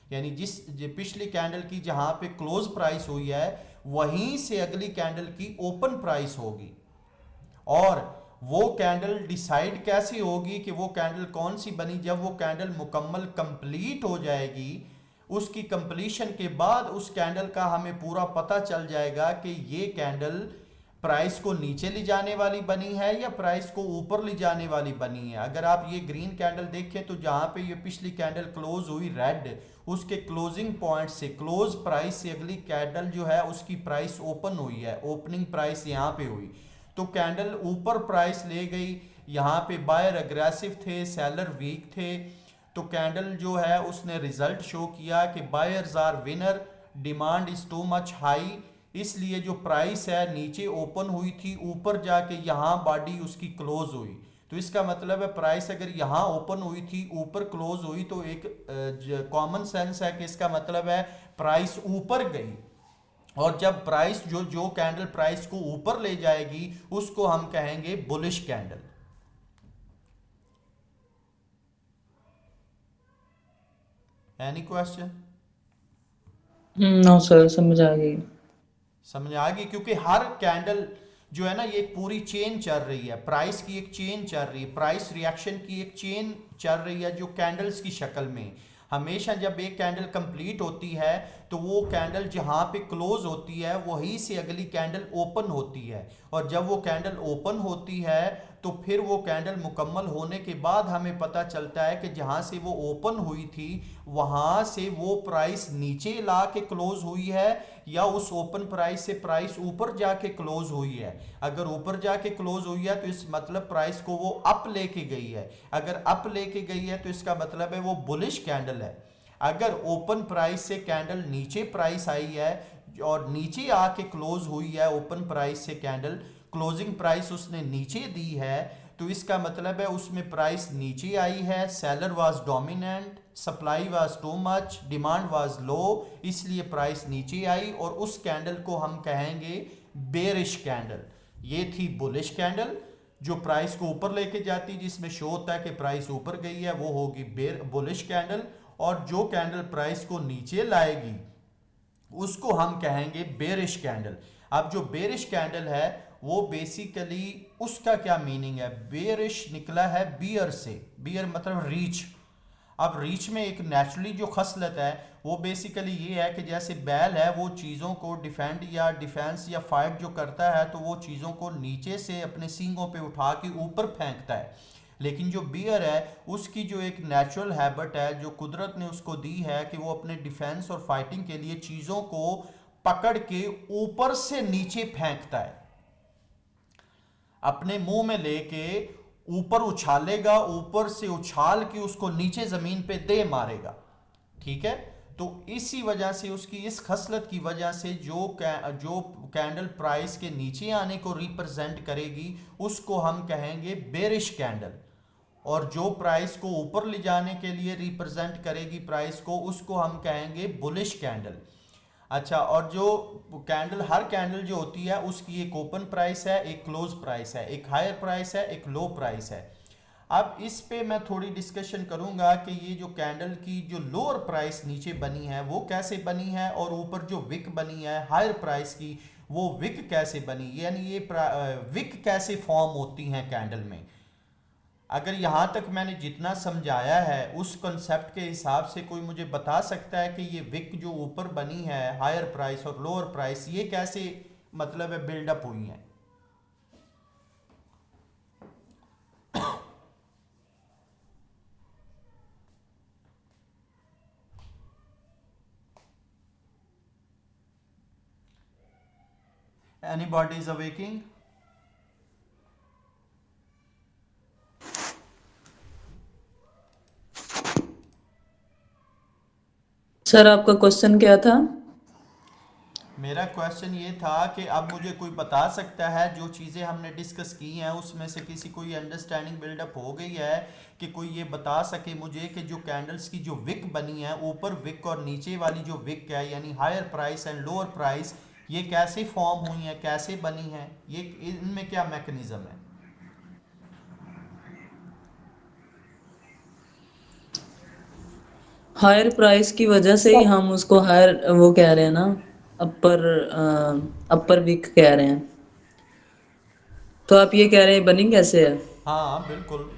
यानी जिस पिछली कैंडल की जहां पे क्लोज प्राइस हुई है वहीं से अगली कैंडल की ओपन प्राइस होगी। और वो कैंडल डिसाइड कैसे होगी कि वो कैंडल कौन सी बनी? जब वो कैंडल मुकम्मल कंप्लीट हो जाएगी, उसकी कंप्लीशन के बाद उस कैंडल का हमें पूरा पता चल जाएगा कि ये कैंडल प्राइस को नीचे ले जाने वाली बनी है या प्राइस को ऊपर ले जाने वाली बनी है। अगर आप ये ग्रीन कैंडल देखें तो जहां पे ये पिछली कैंडल क्लोज हुई रेड, उसके क्लोजिंग पॉइंट से, क्लोज प्राइस से अगली कैंडल जो है उसकी प्राइस ओपन हुई है, ओपनिंग प्राइस यहाँ पे हुई, तो कैंडल ऊपर प्राइस ले गई। यहाँ पे बायर अग्रेसिव थे, सेलर वीक थे, तो कैंडल जो है उसने रिजल्ट शो किया कि buyers are winner, demand is too much high, इसलिए जो प्राइस है नीचे ओपन हुई थी, ऊपर जाके यहाँ बॉडी उसकी क्लोज हुई। तो इसका मतलब है प्राइस अगर यहाँ ओपन हुई थी, ऊपर क्लोज हुई, तो एक कॉमन सेंस है कि इसका मतलब है प्राइस ऊपर गई। और जब प्राइस जो कैंडल प्राइस को ऊपर ले जाएगी उसको हम कहेंगे bullish candle. Any question? No sir, समझ आ गई। समझ आ गई? क्योंकि हर कैंडल जो है ना, ये एक पूरी चेन चल रही है, प्राइस की एक चेन चल रही है, प्राइस रिएक्शन की एक चेन चल रही है जो कैंडल्स की शक्ल में। हमेशा जब एक कैंडल कंप्लीट होती है तो वो कैंडल जहाँ पे क्लोज होती है वहीं से अगली कैंडल ओपन होती है, और जब वो कैंडल ओपन होती है तो फिर वो कैंडल मुकम्मल होने के बाद हमें पता चलता है कि जहाँ से वो ओपन हुई थी वहाँ से वो प्राइस नीचे ला के क्लोज हुई है या उस ओपन प्राइस से प्राइस ऊपर जाके क्लोज हुई है। अगर ऊपर जाके क्लोज हुई है तो इस मतलब प्राइस को वो अप लेके गई है, अगर अप लेके गई है तो इसका मतलब है वो बुलिश कैंडल है। अगर ओपन प्राइस से कैंडल नीचे प्राइस आई है और नीचे आके क्लोज हुई है ओपन प्राइस से कैंडल, क्लोजिंग प्राइस उसने नीचे दी है, तो इसका मतलब है उसमें प्राइस नीचे आई है, seller was dominant, supply was too much, demand was low, इसलिए प्राइस नीचे आई और उस कैंडल को हम कहेंगे बेरिश कैंडल। ये थी बुलिश कैंडल जो प्राइस को ऊपर लेके जाती, जिसमें शो होता है कि प्राइस ऊपर गई है, वो होगी बुलिश कैंडल। और जो कैंडल प्राइस को नीचे लाएगी उसको हम कहेंगे बेरिश कैंडल। अब जो बेरिश कैंडल है वो बेसिकली उसका क्या मीनिंग है, बेरिश निकला है बियर से, बियर मतलब रीच। अब रीच में एक नेचुरली जो खसलत है वो बेसिकली ये है कि जैसे बैल है वो चीज़ों को डिफेंड या डिफेंस या फाइट जो करता है तो वो चीज़ों को नीचे से अपने सींगों पे उठा के ऊपर फेंकता है, लेकिन जो बियर है उसकी जो एक नेचुरल हैबिट है जो कुदरत ने उसको दी है कि वो अपने डिफेंस और फाइटिंग के लिए चीज़ों को पकड़ के ऊपर से नीचे फेंकता है, अपने मुंह में लेके ऊपर उछालेगा, ऊपर से उछाल के उसको नीचे जमीन पे दे मारेगा। ठीक है, तो इसी वजह से उसकी इस खसलत की वजह से जो कैंडल प्राइस के नीचे आने को रिप्रेजेंट करेगी उसको हम कहेंगे बेरिश कैंडल, और जो प्राइस को ऊपर ले जाने के लिए रिप्रेजेंट करेगी प्राइस को उसको हम कहेंगे बुलिश कैंडल। अच्छा, और जो कैंडल, हर कैंडल जो होती है उसकी एक ओपन प्राइस है, एक क्लोज प्राइस है, एक हायर प्राइस है, एक लो प्राइस है। अब इस पे मैं थोड़ी डिस्कशन करूंगा कि ये जो कैंडल की जो लोअर प्राइस नीचे बनी है वो कैसे बनी है, और ऊपर जो विक बनी है हायर प्राइस की वो विक कैसे बनी, यानी ये विक कैसे फॉर्म होती हैं कैंडल में। अगर यहाँ तक मैंने जितना समझाया है उस कॉन्सेप्ट के हिसाब से कोई मुझे बता सकता है कि ये विक जो ऊपर बनी है हायर प्राइस और लोअर प्राइस ये कैसे मतलब है बिल्डअप हुई है। Anybody is awaking? सर आपका क्वेश्चन क्या था? मेरा क्वेश्चन ये था कि अब मुझे कोई बता सकता है जो चीज़ें हमने डिस्कस की हैं उसमें से किसी को ये अंडरस्टैंडिंग बिल्डअप हो गई है कि कोई ये बता सके मुझे कि जो कैंडल्स की जो विक बनी है, ऊपर विक और नीचे वाली जो विक है यानी higher price and lower price, ये कैसे फॉर्म हुई हैं, कैसे बनी हैं, ये इनमें क्या मैकेनिज्म है। हायर प्राइस की वजह से ही हम उसको हायर वो कह रहे हैं ना, अपर अपर वीक कह रहे हैं। तो आप ये कह रहे हैं बनी कैसे है? हाँ बिल्कुल।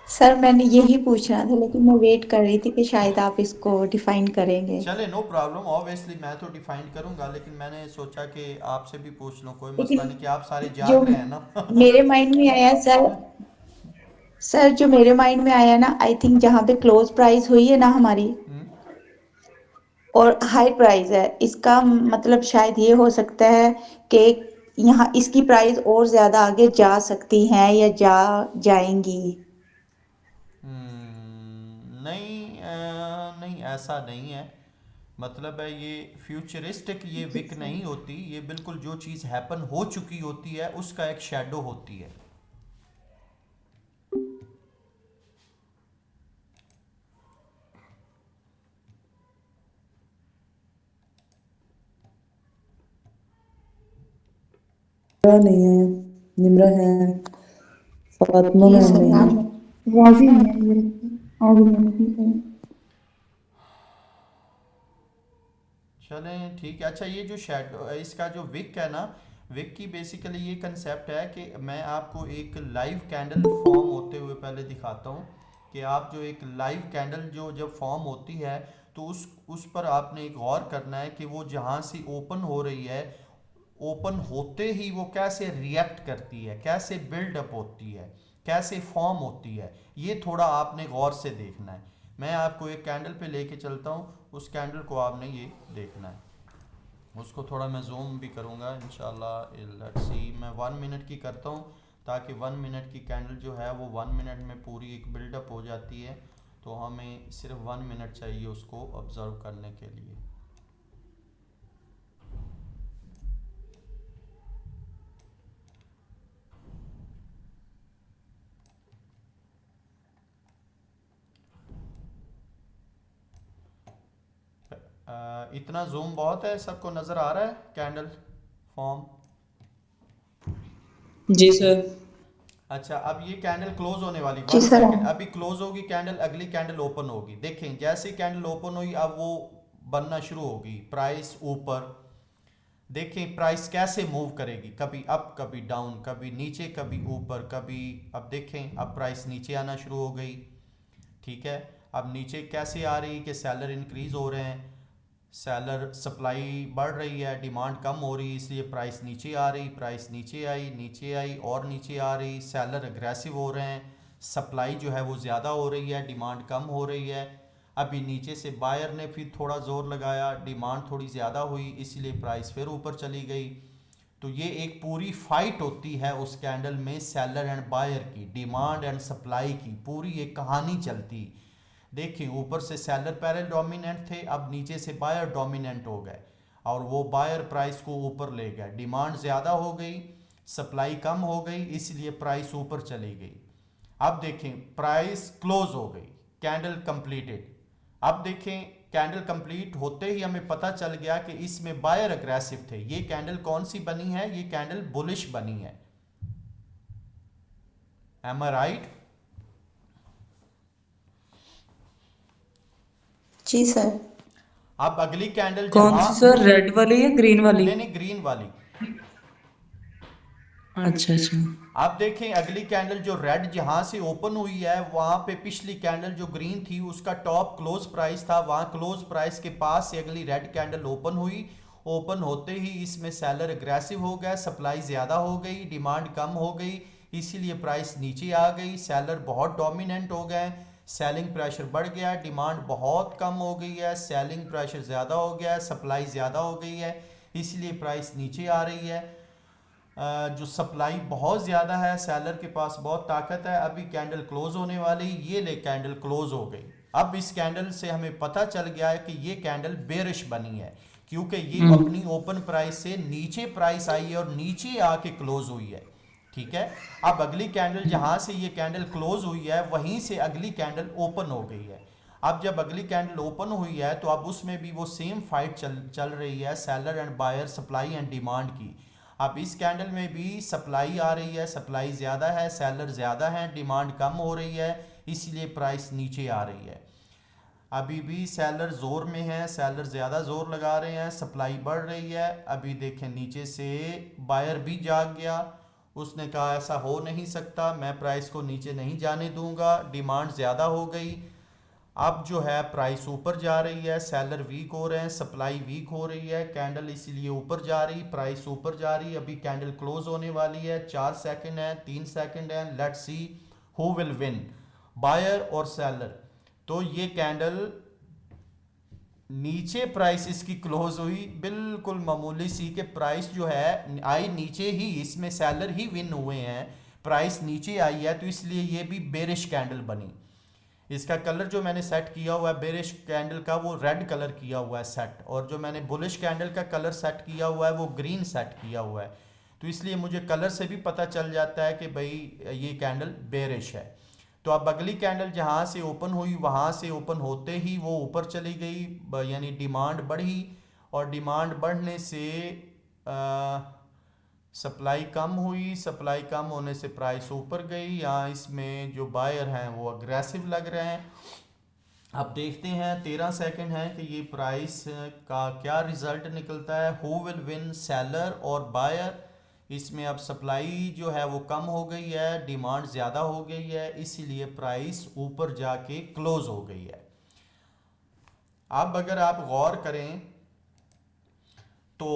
सर मैंने यही पूछना था लेकिन मैं वेट कर रही थी कि शायद आप इसको डिफाइन करेंगे। चले नो प्रॉब्लम, ऑब्वियसली मैं तो डिफाइन करूंगा, लेकिन मैंने सोचा कि आपसे भी पूछ लूं, कोई मसला लेकिन नहीं कि आप सारे जो जाग रहे हैं ना। मेरे माइंड में आया सर, जो मेरे माइंड में आया ना, आई थिंक जहाँ पे क्लोज प्राइस हुई है ना हमारी हम्म, और हाई प्राइस है, इसका मतलब शायद ये हो सकता है कि यहाँ इसकी प्राइस और ज्यादा आगे जा सकती है या जा जाएंगी। नहीं नहीं ऐसा नहीं है, मतलब है ये फ्यूचरिस्टिक ये जी विक सर। नहीं होती, ये बिल्कुल जो चीज़ हैपन हो चुकी होती है उसका एक शैडो होती है। नहीं है, निम्रा है, फातिमा जी मैम सर, नहीं है। आवाज ही नहीं आई मेरे को, और मैंने भी कही। चलें ठीक है। अच्छा, ये जो शैडो इसका जो विक है ना, विक की बेसिकली ये कंसेप्ट है कि मैं आपको एक लाइव कैंडल फॉर्म होते हुए पहले दिखाता हूँ कि आप जो एक लाइव कैंडल जो जब फॉर्म होती है तो उस पर आपने एक गौर करना है कि वो जहाँ से ओपन हो रही है, ओपन होते ही वो कैसे रिएक्ट करती है, कैसे बिल्डअप होती है, कैसे फॉर्म होती है, ये थोड़ा आपने गौर से देखना है। मैं आपको एक कैंडल पे लेके चलता हूँ, उस कैंडल को आपने ये देखना है। उसको थोड़ा मैं जूम भी करूँगा इंशाल्लाह। लेट्स सी, मैं 1 मिनट की करता हूँ ताकि 1 मिनट की कैंडल जो है वो 1 मिनट में पूरी एक बिल्डअप हो जाती है, तो हमें सिर्फ 1 मिनट चाहिए उसको ऑब्ज़र्व करने के लिए। इतना जूम बहुत है, सबको नज़र आ रहा है कैंडल फॉर्म? जी सर। अच्छा, अब ये कैंडल क्लोज होने वाली, जी 1 सर। सेकंड, अभी क्लोज होगी कैंडल, अगली कैंडल ओपन होगी। देखें जैसे कैंडल ओपन हुई अब वो बनना शुरू होगी, प्राइस ऊपर। देखें प्राइस कैसे मूव करेगी, कभी अप कभी डाउन, कभी नीचे कभी ऊपर, कभी, अब देखें अब प्राइस नीचे आना शुरू हो गई। ठीक है, अब नीचे कैसे आ रही कि सेलर इंक्रीज हो रहे हैं, सेलर सप्लाई बढ़ रही है, डिमांड कम हो रही है, इसलिए प्राइस नीचे आ रही, प्राइस नीचे आई और नीचे आ रही, सेलर अग्रेसिव हो रहे हैं, सप्लाई जो है वो ज़्यादा हो रही है, डिमांड कम हो रही है। अभी नीचे से बायर ने फिर थोड़ा ज़ोर लगाया, डिमांड थोड़ी ज़्यादा हुई, इसलिए प्राइस फिर ऊपर चली गई। तो ये एक पूरी फाइट होती है उस कैंडल में, सेलर एंड बायर की, डिमांड एंड सप्लाई की पूरी एक कहानी चलती। देखिए ऊपर से सेलर पहले डोमिनेंट थे, अब नीचे से बायर डोमिनेंट हो गए और वो बायर प्राइस को ऊपर ले गए, डिमांड ज़्यादा हो गई, सप्लाई कम हो गई, इसलिए प्राइस ऊपर चली गई। अब देखें प्राइस क्लोज हो गई, कैंडल कंप्लीटेड। अब देखें कैंडल कंप्लीट होते ही हमें पता चल गया कि इसमें बायर अग्रेसिव थे। ये कैंडल कौन सी बनी है? ये कैंडल बुलिश बनी है। एम आई राइट? जी सर। अब अगली कैंडल कौन सी सर, रेड वाली या ग्रीन वाली? नहीं ग्रीन वाली। अच्छा अच्छा। आप देखें अगली कैंडल जो रेड जहां से ओपन हुई है, वहां पे पिछली कैंडल जो ग्रीन थी उसका टॉप क्लोज प्राइस था, वहां क्लोज प्राइस के पास से अगली रेड कैंडल ओपन हुई। ओपन होते ही इसमें सेलर अग्रेसिव हो गया, सप्लाई ज़्यादा हो गई, डिमांड कम हो गई, इसीलिए प्राइस नीचे आ गई, सेलर बहुत डोमिनेंट हो गए, सेलिंग प्रेशर बढ़ गया, डिमांड बहुत कम हो गई है, सेलिंग प्रेशर ज़्यादा हो गया, सप्लाई ज़्यादा हो गई है, इसलिए प्राइस नीचे आ रही है। जो सप्लाई बहुत ज़्यादा है, सेलर के पास बहुत ताकत है, अभी कैंडल क्लोज होने वाली, ये ले कैंडल क्लोज हो गई। अब इस कैंडल से हमें पता चल गया है कि ये कैंडल बेरिश बनी है, क्योंकि ये अपनी ओपन प्राइस से नीचे प्राइस आई है और नीचे आके क्लोज हुई है। ठीक है, अब अगली कैंडल जहां से ये कैंडल क्लोज हुई है वहीं से अगली कैंडल ओपन हो गई है। अब जब अगली कैंडल ओपन हुई है तो अब उसमें भी वो सेम फाइट चल रही है, seller and buyer, supply and demand की। अब इस कैंडल में भी सप्लाई आ रही है, सप्लाई ज़्यादा है, सेलर ज़्यादा है, डिमांड कम हो रही है, इसलिए प्राइस नीचे आ रही है। अभी भी सेलर ज़ोर में है, सेलर ज़्यादा ज़ोर लगा रहे हैं, सप्लाई बढ़ रही है। अभी देखें नीचे से बायर भी जाग गया, उसने कहा ऐसा हो नहीं सकता, मैं प्राइस को नीचे नहीं जाने दूंगा, डिमांड ज़्यादा हो गई। अब जो है प्राइस ऊपर जा रही है, सेलर वीक हो रहे हैं, सप्लाई वीक हो रही है, कैंडल इसीलिए ऊपर जा रही, प्राइस ऊपर जा रही है। अभी कैंडल क्लोज होने वाली है, 4 सेकंड है, 3 सेकंड है, let's see who will win, buyer और सेलर। तो ये कैंडल नीचे प्राइस इसकी क्लोज हुई, बिल्कुल मामूली सी के प्राइस जो है आई नीचे ही, इसमें सेलर ही विन हुए हैं, प्राइस नीचे आई है, तो इसलिए ये भी बेरिश कैंडल बनी। इसका कलर जो मैंने सेट किया हुआ है बेरिश कैंडल का, वो रेड कलर किया हुआ है सेट, और जो मैंने बुलिश कैंडल का कलर सेट किया हुआ है वो ग्रीन सेट किया हुआ है। तो इसलिए मुझे कलर से भी पता चल जाता है कि भाई ये कैंडल बेरिश है। तो अब अगली कैंडल जहाँ से ओपन हुई वहाँ से ओपन होते ही वो ऊपर चली गई, यानी डिमांड बढ़ी, और डिमांड बढ़ने से सप्लाई कम हुई, सप्लाई कम होने से प्राइस ऊपर गई। यहाँ इसमें जो बायर हैं वो अग्रेसिव लग रहे हैं। अब देखते हैं 13 सेकंड है कि ये प्राइस का क्या रिजल्ट निकलता है, हु विल विन, सेलर और बायर। इसमें अब सप्लाई जो है वो कम हो गई है, डिमांड ज़्यादा हो गई है, इसीलिए प्राइस ऊपर जाके क्लोज हो गई है। अब अगर आप गौर करें तो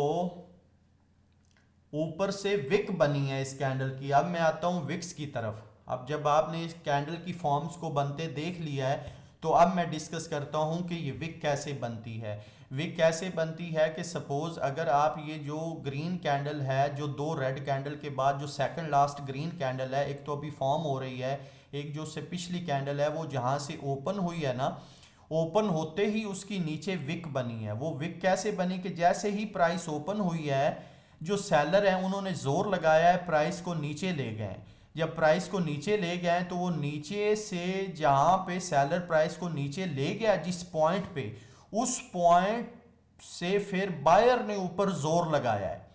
ऊपर से विक बनी है इस कैंडल की। अब मैं आता हूँ विक्स की तरफ। अब जब आपने इस कैंडल की फॉर्म्स को बनते देख लिया है तो अब मैं डिस्कस करता हूँ कि ये विक कैसे बनती है। विक कैसे बनती है कि सपोज अगर आप ये जो ग्रीन कैंडल है, जो दो रेड कैंडल के बाद जो सेकंड लास्ट ग्रीन कैंडल है, एक तो अभी फॉर्म हो रही है, एक जो उससे पिछली कैंडल है वो जहाँ से ओपन हुई है ना, ओपन होते ही उसकी नीचे विक बनी है। वो विक कैसे बनी कि जैसे ही प्राइस ओपन हुई है, जो सेलर हैं उन्होंने जोर लगाया है, प्राइस को नीचे ले गए। जब प्राइस को नीचे ले गए तो वो नीचे से जहाँ पे सेलर प्राइस को नीचे ले गया जिस पॉइंट पे, उस पॉइंट से फिर बायर ने ऊपर जोर लगाया है।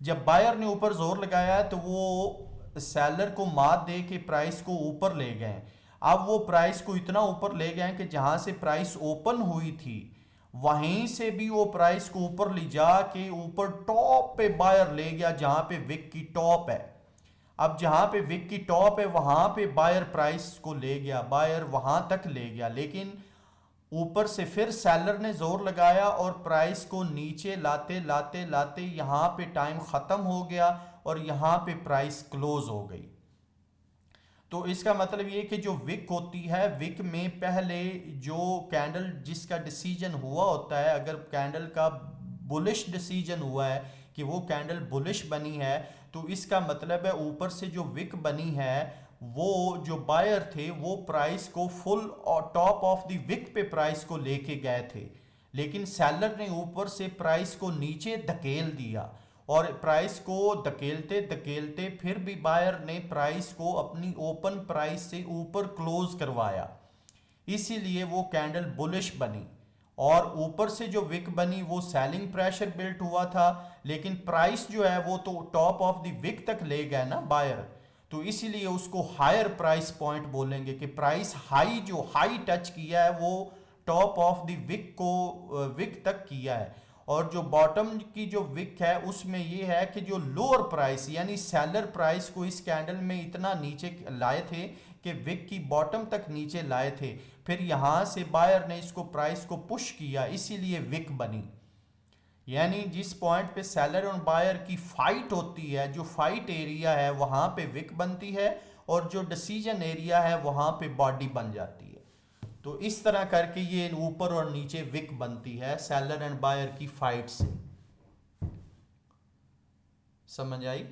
जब बायर ने ऊपर जोर लगाया है तो वो सेलर को मात दे के प्राइस को ऊपर ले गए। अब वो प्राइस को इतना ऊपर ले गए कि जहां से प्राइस ओपन हुई थी वहीं से भी वो प्राइस को ऊपर ले जाके ऊपर टॉप पे बायर ले गया, जहां पे विक की टॉप है। अब जहां पे विक की टॉप है वहां पे बायर प्राइस को ले गया, बायर वहां तक ले गया, लेकिन ऊपर से फिर सेलर ने जोर लगाया और प्राइस को नीचे लाते लाते लाते यहाँ पे टाइम ख़त्म हो गया और यहाँ पे प्राइस क्लोज हो गई। तो इसका मतलब ये कि जो विक होती है, विक में पहले जो कैंडल जिसका डिसीजन हुआ होता है, अगर कैंडल का बुलिश डिसीजन हुआ है कि वो कैंडल बुलिश बनी है, तो इसका मतलब है ऊपर से जो विक बनी है वो जो बायर थे वो प्राइस को फुल और टॉप ऑफ द विक पे प्राइस को लेके गए थे, लेकिन सेलर ने ऊपर से प्राइस को नीचे धकेल दिया और प्राइस को धकेलते धकेलते फिर भी बायर ने प्राइस को अपनी ओपन प्राइस से ऊपर क्लोज करवाया, इसीलिए वो कैंडल बुलिश बनी। और ऊपर से जो विक बनी वो सेलिंग प्रेशर बिल्ट हुआ था, लेकिन प्राइस जो है वो तो टॉप ऑफ द विक तक ले गए ना बायर, तो इसीलिए उसको हायर प्राइस पॉइंट बोलेंगे कि प्राइस हाई जो हाई टच किया है वो टॉप ऑफ द विक को विक तक किया है। और जो बॉटम की जो विक है उसमें ये है कि जो लोअर प्राइस यानी सेलर प्राइस को इस कैंडल में इतना नीचे लाए थे कि विक की बॉटम तक नीचे लाए थे, फिर यहाँ से बायर ने इसको प्राइस को पुश किया, इसीलिए विक बनी। यानी जिस पॉइंट पे सेलर और बायर की फाइट होती है, जो फाइट एरिया है वहां पे विक बनती है और जो डिसीजन एरिया है वहां पे बॉडी बन जाती है। तो इस तरह करके ये ऊपर और नीचे विक बनती है सेलर एंड बायर की फाइट से। समझ आई?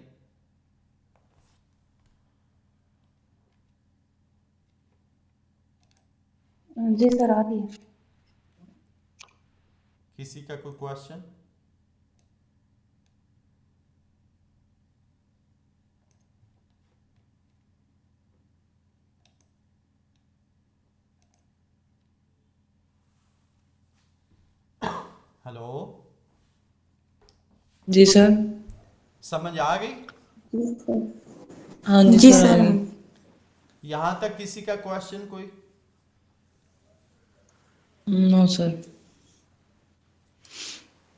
जी सर, आ रही है। किसी का कोई क्वेश्चन? हेलो, जी सर। समझ आ गई? जी सर। हाँ जी जी सर, सर। यहां तक किसी का क्वेश्चन कोई? No sir.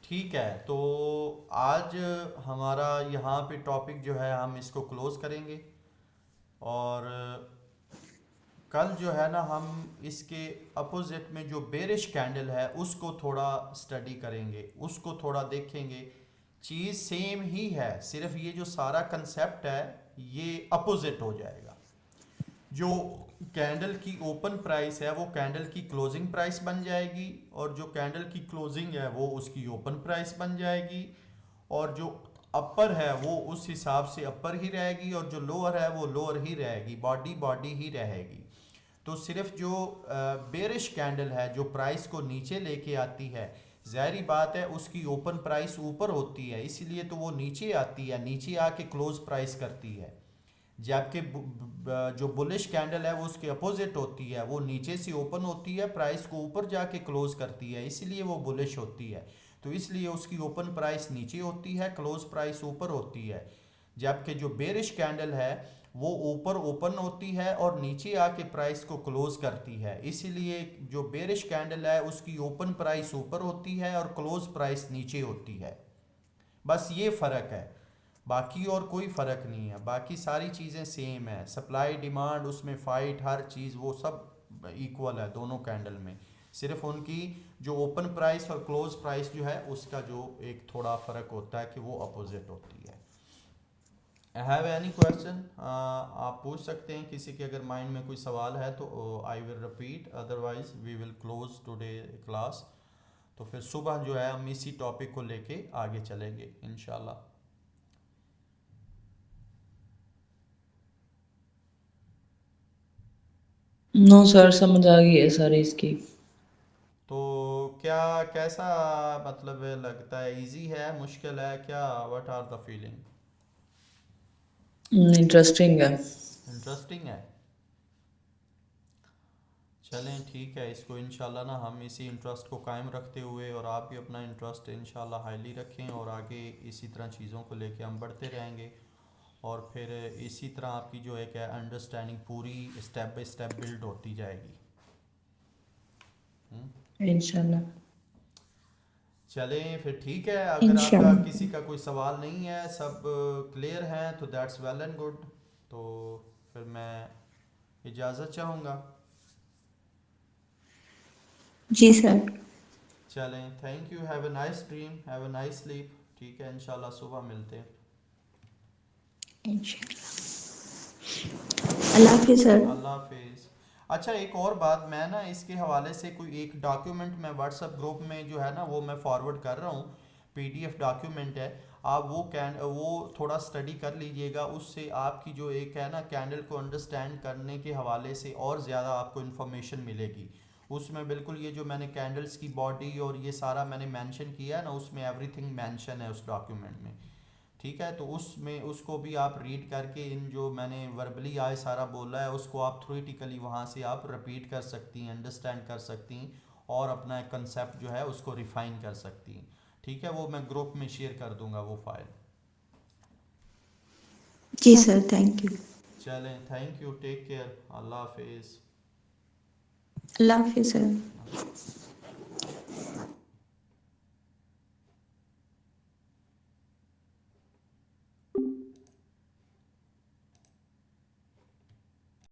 ठीक है, तो आज हमारा यहाँ पे टॉपिक जो है हम इसको क्लोज करेंगे और कल जो है ना हम इसके अपोजिट में जो बेरिश कैंडल है उसको थोड़ा स्टडी करेंगे, उसको थोड़ा देखेंगे। चीज़ सेम ही है, सिर्फ ये जो सारा कंसेप्ट है ये अपोजिट हो जाएगा। जो कैंडल की ओपन प्राइस है वो कैंडल की क्लोजिंग प्राइस बन जाएगी और जो कैंडल की क्लोजिंग है वो उसकी ओपन प्राइस बन जाएगी, और जो अपर है वो उस हिसाब से अपर ही रहेगी और जो लोअर है वो लोअर ही रहेगी, बॉडी बॉडी ही रहेगी। तो सिर्फ जो बेरिश कैंडल है जो प्राइस को नीचे लेके आती है, ज़ाहिरी बात है उसकी ओपन प्राइस ऊपर होती है, इसीलिए तो वो नीचे आती है, नीचे आके क्लोज प्राइस करती है। जबकि जो बुलिश कैंडल है वो उसके अपोजिट होती है, वो नीचे से ओपन होती है, प्राइस को ऊपर जाके क्लोज करती है, इसीलिए वो बुलिश होती है। तो इसलिए उसकी ओपन प्राइस नीचे होती है, क्लोज प्राइस ऊपर होती है। जबकि जो बेरिश कैंडल है वो ऊपर ओपन होती है और नीचे आके प्राइस को क्लोज करती है, इसीलिए जो बेरिश कैंडल है उसकी ओपन प्राइस ऊपर होती है और क्लोज प्राइस नीचे होती है। बस ये फ़र्क है। बाकी और कोई फ़र्क नहीं है, बाकी सारी चीज़ें सेम है, सप्लाई डिमांड उसमें फ़ाइट हर चीज़ वो सब इक्वल है दोनों कैंडल में। सिर्फ उनकी जो ओपन प्राइस और क्लोज प्राइस जो है उसका जो एक थोड़ा फ़र्क होता है कि वो अपोजिट होती है। हैव एनी क्वेश्चन, आप पूछ सकते हैं, किसी के अगर माइंड में कोई सवाल है तो I will repeat, otherwise we will close today class. तो फिर सुबह जो है हम इसी टॉपिक को लेके आगे चलेंगे इंशाल्लाह। नो सर, समझ आ गई है सारी इसकी। तो क्या कैसा मतलब लगता है, इजी है मुश्किल है क्या, what are the feeling? Interesting है। इंटरेस्टिंग है। चलें ठीक है, इसको इंशाल्लाह ना हम इसी इंटरेस्ट को कायम रखते हुए और आप भी अपना इंटरेस्ट इंशाल्लाह हाईली रखें और आगे इसी तरह चीज़ों को लेके हम बढ़ते रहेंगे और फिर इसी तरह आपकी जो एक है अंडरस्टैंडिंग पूरी स्टेप बाय स्टेप बिल्ड होती जाएगी। इंशाल्लाह। चलें फिर ठीक है, अगर आपका इंशाल्लाह। किसी का कोई सवाल नहीं है, सब क्लियर हैं तो दैट्स वेल एंड गुड। तो फिर मैं इजाज़त चाहूँगा। जी सर। चलें, thank you, have a nice dream, have a nice sleep. ठीक है, इंशाल्लाह सुबह मिलते हैं। इंशाल्लाह। अल्लाह हाफिज़ सर। अल्लाह हाफिज़। अच्छा एक और बात, मैं ना इसके हवाले से कोई एक डॉक्यूमेंट मैं व्हाट्सएप ग्रुप में जो है ना वो मैं फॉरवर्ड कर रहा हूँ, पीडीएफ डॉक्यूमेंट है। आप वो थोड़ा स्टडी कर लीजिएगा, उससे आपकी जो एक है ना कैंडल को अंडरस्टैंड करने के हवाले से और ज़्यादा आपको इन्फॉर्मेशन मिलेगी। उसमें बिल्कुल ये जो मैंने कैंडल्स की बॉडी और ये सारा मैंने मेंशन किया है ना, उसमें एवरीथिंग मेंशन है उस डॉक्यूमेंट में। ठीक है, तो उसमें उसको भी आप रीड करके इन जो मैंने वर्बली आज सारा बोला है उसको आप थ्योरेटिकली वहाँ से आप रिपीट कर सकती हैं, अंडरस्टैंड कर सकती हैं और अपना एक कंसेप्ट जो है उसको रिफाइन कर सकती हैं। ठीक है, वो मैं ग्रुप में शेयर कर दूंगा वो फाइल। जी सर, थैंक यू। चलें, थैंक यू, टेक केयर, अल्लाह हाफिज़। अल्लाह हाफिज़ सर। अल्लाह।